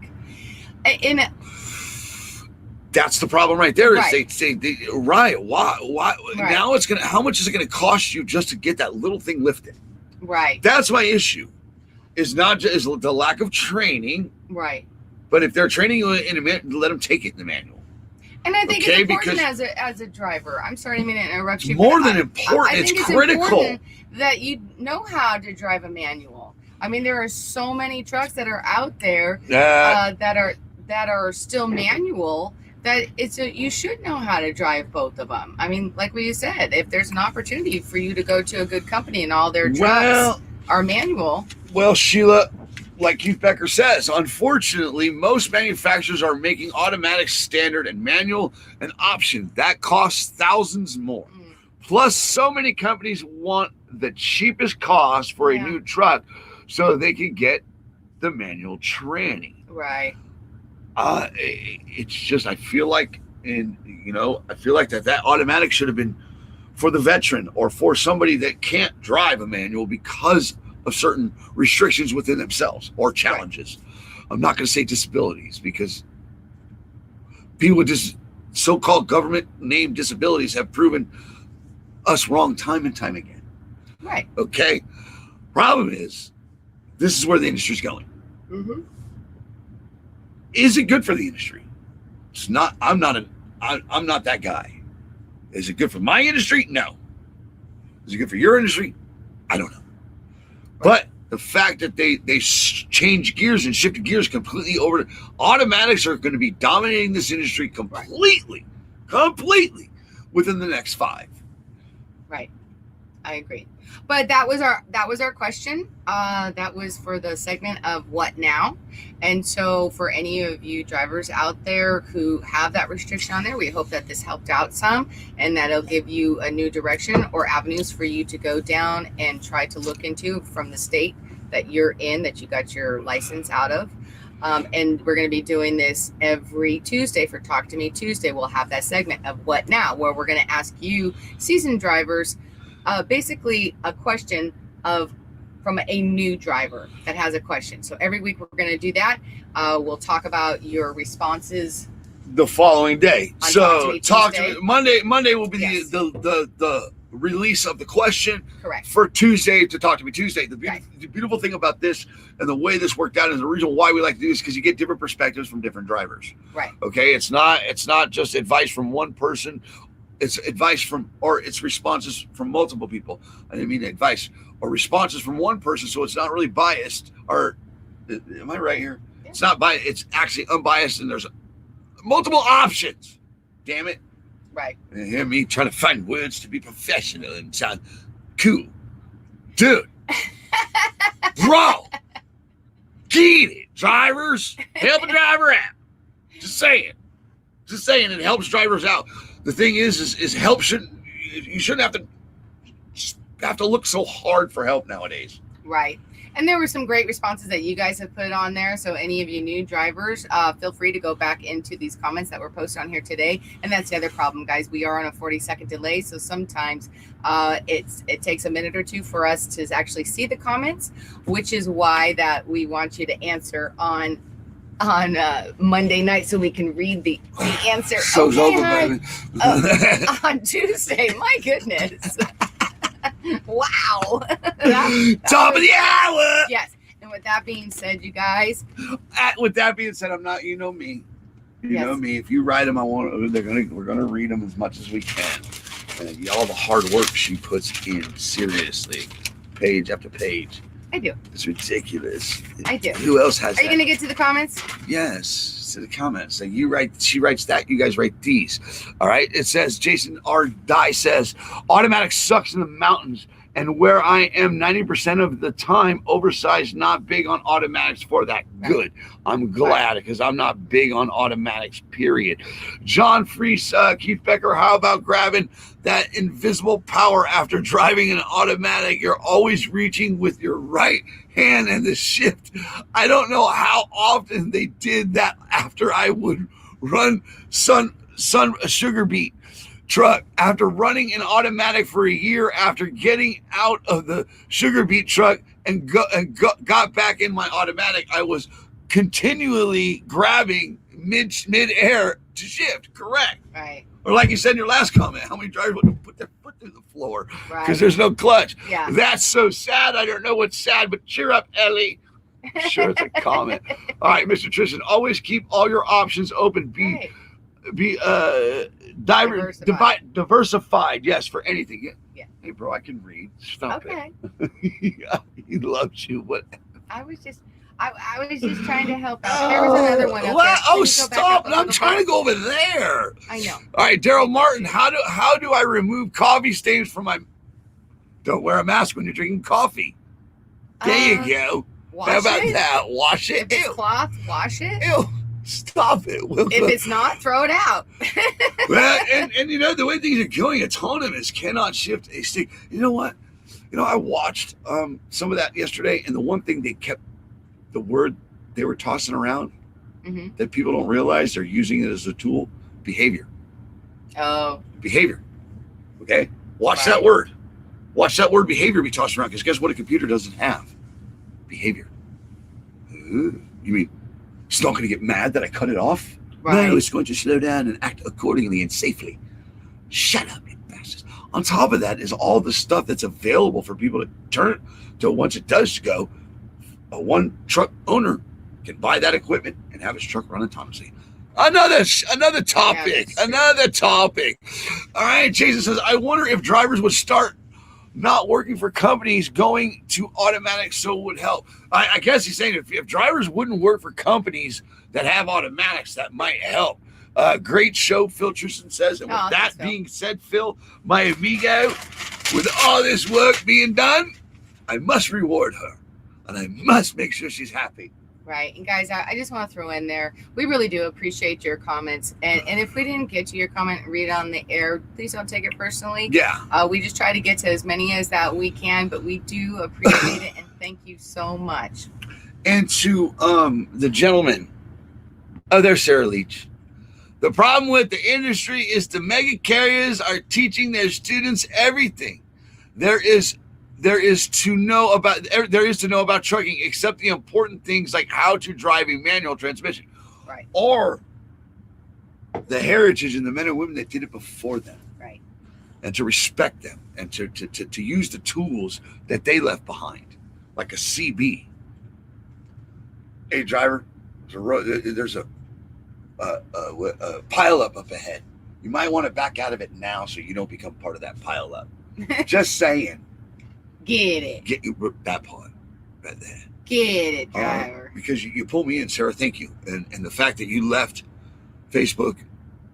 That's the problem right there. Is Right. they say why Right. now it's gonna, how much is it gonna cost you just to get that little thing lifted? Right. That's my issue. Is not just the lack of training, Right. but if they're training you in a manual, let them take it in the manual. And I think Okay, it's important because- as a driver. I'm sorry, I didn't mean to interrupt you. More but than important, I it's think critical. important that you know how to drive a manual. I mean, there are so many trucks that are out there that are still manual. That you should know how to drive both of them. I mean, like what you said, if there's an opportunity for you to go to a good company and all their trucks are manual. Well, Sheila, like Keith Becker says, unfortunately, most manufacturers are making automatic standard and manual an option. That costs thousands more. Plus, so many companies want the cheapest cost for a Yeah. new truck so they can get the manual training. Right. It's just, I feel like that automatic should have been for the veteran or for somebody that can't drive a manual because of certain restrictions within themselves or challenges. Right. I'm not going to say disabilities because people with so-called government named disabilities have proven us wrong time and time again. Right. Okay. Problem is, this is where the industry's going. Mm-hmm. Is it good for the industry? It's not. I'm not that guy. Is it good for my industry? No. Is it good for your industry? I don't know. But the fact that they change gears and shifted gears completely over, automatics are going to be dominating this industry completely within the next 5. Right. I agree. But that was our question. That was for the segment of what now. And so for any of you drivers out there who have that restriction on there, we hope that this helped out some and that it'll give you a new direction or avenues for you to go down and try to look into from the state that you're in, that you got your license out of. And we're going to be doing this every Tuesday for Talk to Me Tuesday. We'll have that segment of what now, where we're going to ask you seasoned drivers basically a question from a new driver that has a question. So every week we're going to do that. We'll talk about your responses the following day. On So Talk to Me Tuesday. Monday will be Yes. the release of the question. Correct. For Tuesday to Talk to Me Tuesday. The Right. beautiful thing about this and the way this worked out is the reason why we like to do this, because you get different perspectives from different drivers. Right. Okay, it's not just advice from one person. It's advice it's responses from multiple people. I didn't mean advice or responses from one person, so it's not really biased. Or am I right here? Yeah. It's not biased. It's actually unbiased, and there's multiple options. Damn it! Right. And hear me trying to find words to be professional and sound cool, dude. Bro, get it, drivers. Help a driver out. Just saying, it helps drivers out. The thing is help you shouldn't have to look so hard for help nowadays. Right. And there were some great responses that you guys have put on there. So any of you new drivers, feel free to go back into these comments that were posted on here today. And that's the other problem, guys. We are on a 40-second delay. So sometimes it takes a minute or two for us to actually see the comments, which is why that we want you to answer on Monday night so we can read the answer. Show's Okay, over, hi. baby. On Tuesday. My goodness. Wow. Top of the hour. Yes. And with that being said, you guys. With that being said, I'm not. You know me. You Yes. know me. If you write them, we're gonna read them as much as we can. And all the hard work she puts in, seriously, page after page. I do. It's ridiculous. I do. Who else has Are you that? going to get to the comments? Yes. to the comments. Like she writes that, you guys write these. All right. It says Jason R. Dye says automatic sucks in the mountains, and where I am 90% of the time, oversized, not big on automatics for that. Good. I'm glad because I'm not big on automatics, period. John Freese, Keith Becker, how about grabbing that invisible power after driving an automatic? You're always reaching with your right hand and the shift. I don't know how often they did that after I would run a sugar beet truck. After running an automatic for a year, after getting out of the sugar beet truck and got back in my automatic, I was continually grabbing mid-air to shift. Correct. Right. Or like you said in your last comment, how many drivers would put their foot through the floor because there's no clutch? Yeah. That's so sad. I don't know what's sad, but cheer up, Ellie. Sure, it's a comment. All right, Mr. Tristan, always keep all your options open. Be diversified. Yes, for anything. Yeah. Hey, bro, I can read. Stop Okay. it. He loves you. What? I was just trying to help out. There was another one up there. Can Oh, you go stop! back up a I'm little trying bit? to go over there. I know. All right, Daryl Martin, how do I remove coffee stains from my? Don't wear a mask when you're drinking coffee. There you go. Wash How about it. that? Wash it. If it's Ew. cloth, wash it. Ew. Stop it. If it's not, throw it out. Well, and you know the way things are going, a ton of us cannot shift a stick. You know what? I watched some of that yesterday, and the one thing the word they were tossing around that people don't realize they're using it as a tool, behavior. Oh. Behavior. Okay? Watch that word. Watch that word behavior be tossed around, because guess what a computer doesn't have? Behavior. Ooh, you mean it's not going to get mad that I cut it off? Right. No, it's going to slow down and act accordingly and safely. Shut up, you bastards. On top of that is all the stuff that's available for people to turn to once it does go. A one truck owner can buy that equipment and have his truck run autonomously. Another topic. Yeah, Another topic. All right, Jason says, I wonder if drivers would start not working for companies, going to automatic, so it would help. I guess he's saying if drivers wouldn't work for companies that have automatics, that might help. Great show, Phil Tristan says. And with that being said, Phil, my amigo, with all this work being done, I must reward her. And I must make sure she's happy. Right. And guys, I just want to throw in there, we really do appreciate your comments. And if we didn't get to your comment and read it on the air, please don't take it personally. Yeah. We just try to get to as many as that we can, but we do appreciate it. And thank you so much. And to the gentleman, there's Sarah Leach. The problem with the industry is the mega carriers are teaching their students everything there is to know about trucking, except the important things like how to drive a manual transmission, right? Or the heritage and the men and women that did it before them, right? And to respect them and to use the tools that they left behind, like a CB. Hey, driver, there's a pile up ahead. You might want to back out of it now so you don't become part of that pile up. Just saying. Get it. Get that part right there. Get it, driver. Because you pull me in, Sarah. Thank you. And the fact that you left Facebook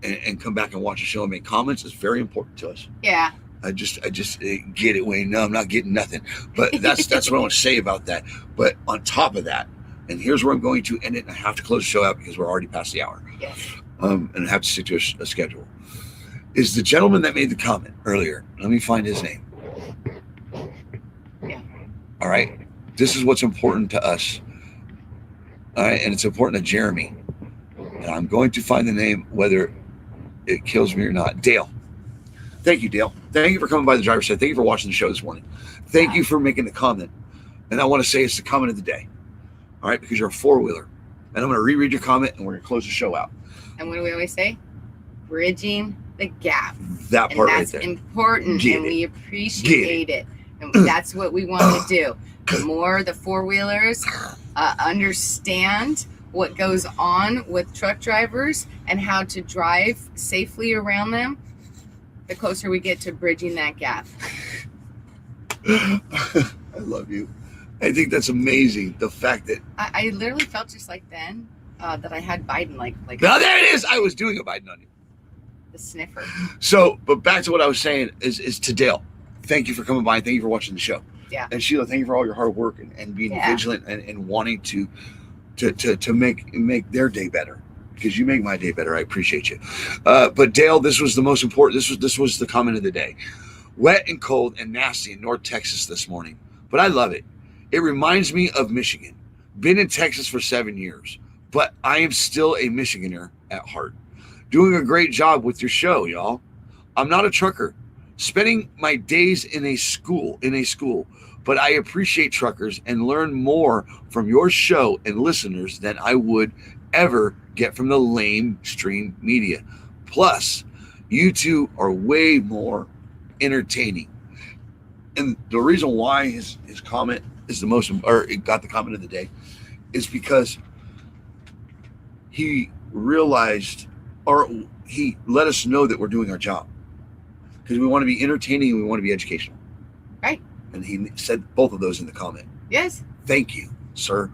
and come back and watch the show and make comments is very important to us. Yeah. I just get it, Wayne. No, I'm not getting nothing. But that's what I want to say about that. But on top of that, and here's where I'm going to end it, and I have to close the show out because we're already past the hour. Yes. And I have to stick to a schedule. Is the gentleman that made the comment earlier? Let me find his name. Yeah. All right. This is what's important to us. All right. And it's important to Jeremy. And I'm going to find the name, whether it kills me or not. Dale. Thank you, Dale. Thank you for coming by the driver's side. Thank you for watching the show this morning. Thank you for making the comment. And I want to say it's the comment of the day. All right. Because you're a four-wheeler. And I'm going to reread your comment and we're going to close the show out. And what do we always say? Bridging the gap. That part right that's there. Important. Get and it. we appreciate it. And that's what we want to do. The more the four-wheelers understand what goes on with truck drivers and how to drive safely around them, the closer we get to bridging that gap. I love you. I think that's amazing. The fact that I literally felt just like then That I had Biden like Now there it is. I was doing a Biden on you. the sniffer. So, but back to what I was saying is to Dale. Thank you for coming by. Thank you for watching the show. Yeah. And Sheila, thank you for all your hard work and being vigilant and wanting to make their day better, because you make my day better. I appreciate you. But Dale, this was the most important. This was the comment of the day. Wet and cold and nasty in North Texas this morning, but I love it. It reminds me of Michigan. Been in Texas for 7 years, but I am still a Michiganer at heart. Doing a great job with your show, y'all. I'm not a trucker. Spending my days in a school, but I appreciate truckers and learn more from your show and listeners than I would ever get from the lamestream media. Plus, you two are way more entertaining. And the reason why his comment is the most, or it got the comment of the day, is because he realized, or he let us know that we're doing our job, because we want to be entertaining and we want to be educational. Right. And he said both of those in the comment. Yes. Thank you, sir.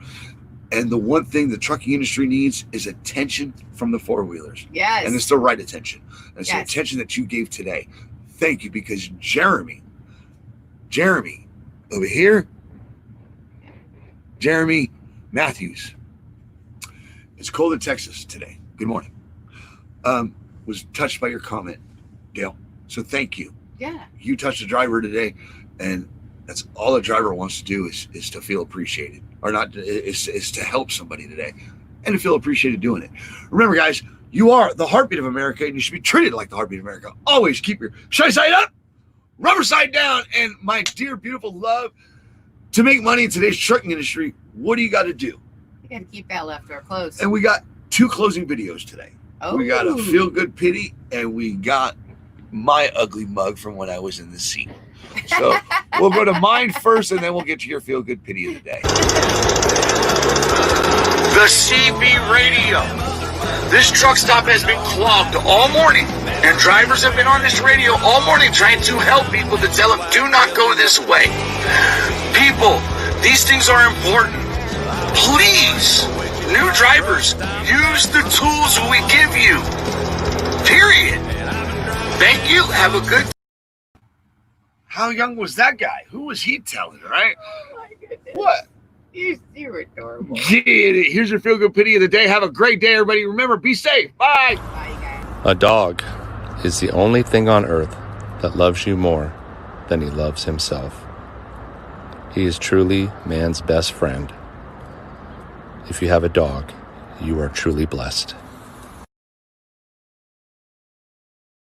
And the one thing the trucking industry needs is attention from the four-wheelers. Yes. And it's the right attention. And it's the Yes. attention that you gave today. Thank you, because Jeremy over here, Jeremy Matthews, it's cold in Texas today. Good morning. Was touched by your comment, Dale. So thank you. Yeah. You touched a driver today, and that's all a driver wants to do is to feel appreciated, or not, is to help somebody today and to feel appreciated doing it. Remember, guys, you are the heartbeat of America, and you should be treated like the heartbeat of America. Always keep your shy side up, rubber side down. And my dear, beautiful love, to make money in today's trucking industry, what do you got to do? You got to keep that left door closed. And we got 2 closing videos today. Oh. We got a feel-good pity, and we got my ugly mug from when I was in the seat. So we'll go to mine first, and then we'll get to your feel-good pity of the day. The CB radio. This truck stop has been clogged all morning, and drivers have been on this radio all morning trying to help people to tell them, do not go this way. People, these things are important. Please, new drivers, use the tools we give you. Period. Thank you. Have a good. How young was that guy? Who was he telling, right? Oh my goodness. What? You're adorable. Get it. Here's your feel-good pity of the day. Have a great day, everybody. Remember, be safe. Bye. Bye, guys. A dog is the only thing on earth that loves you more than he loves himself. He is truly man's best friend. If you have a dog, you are truly blessed.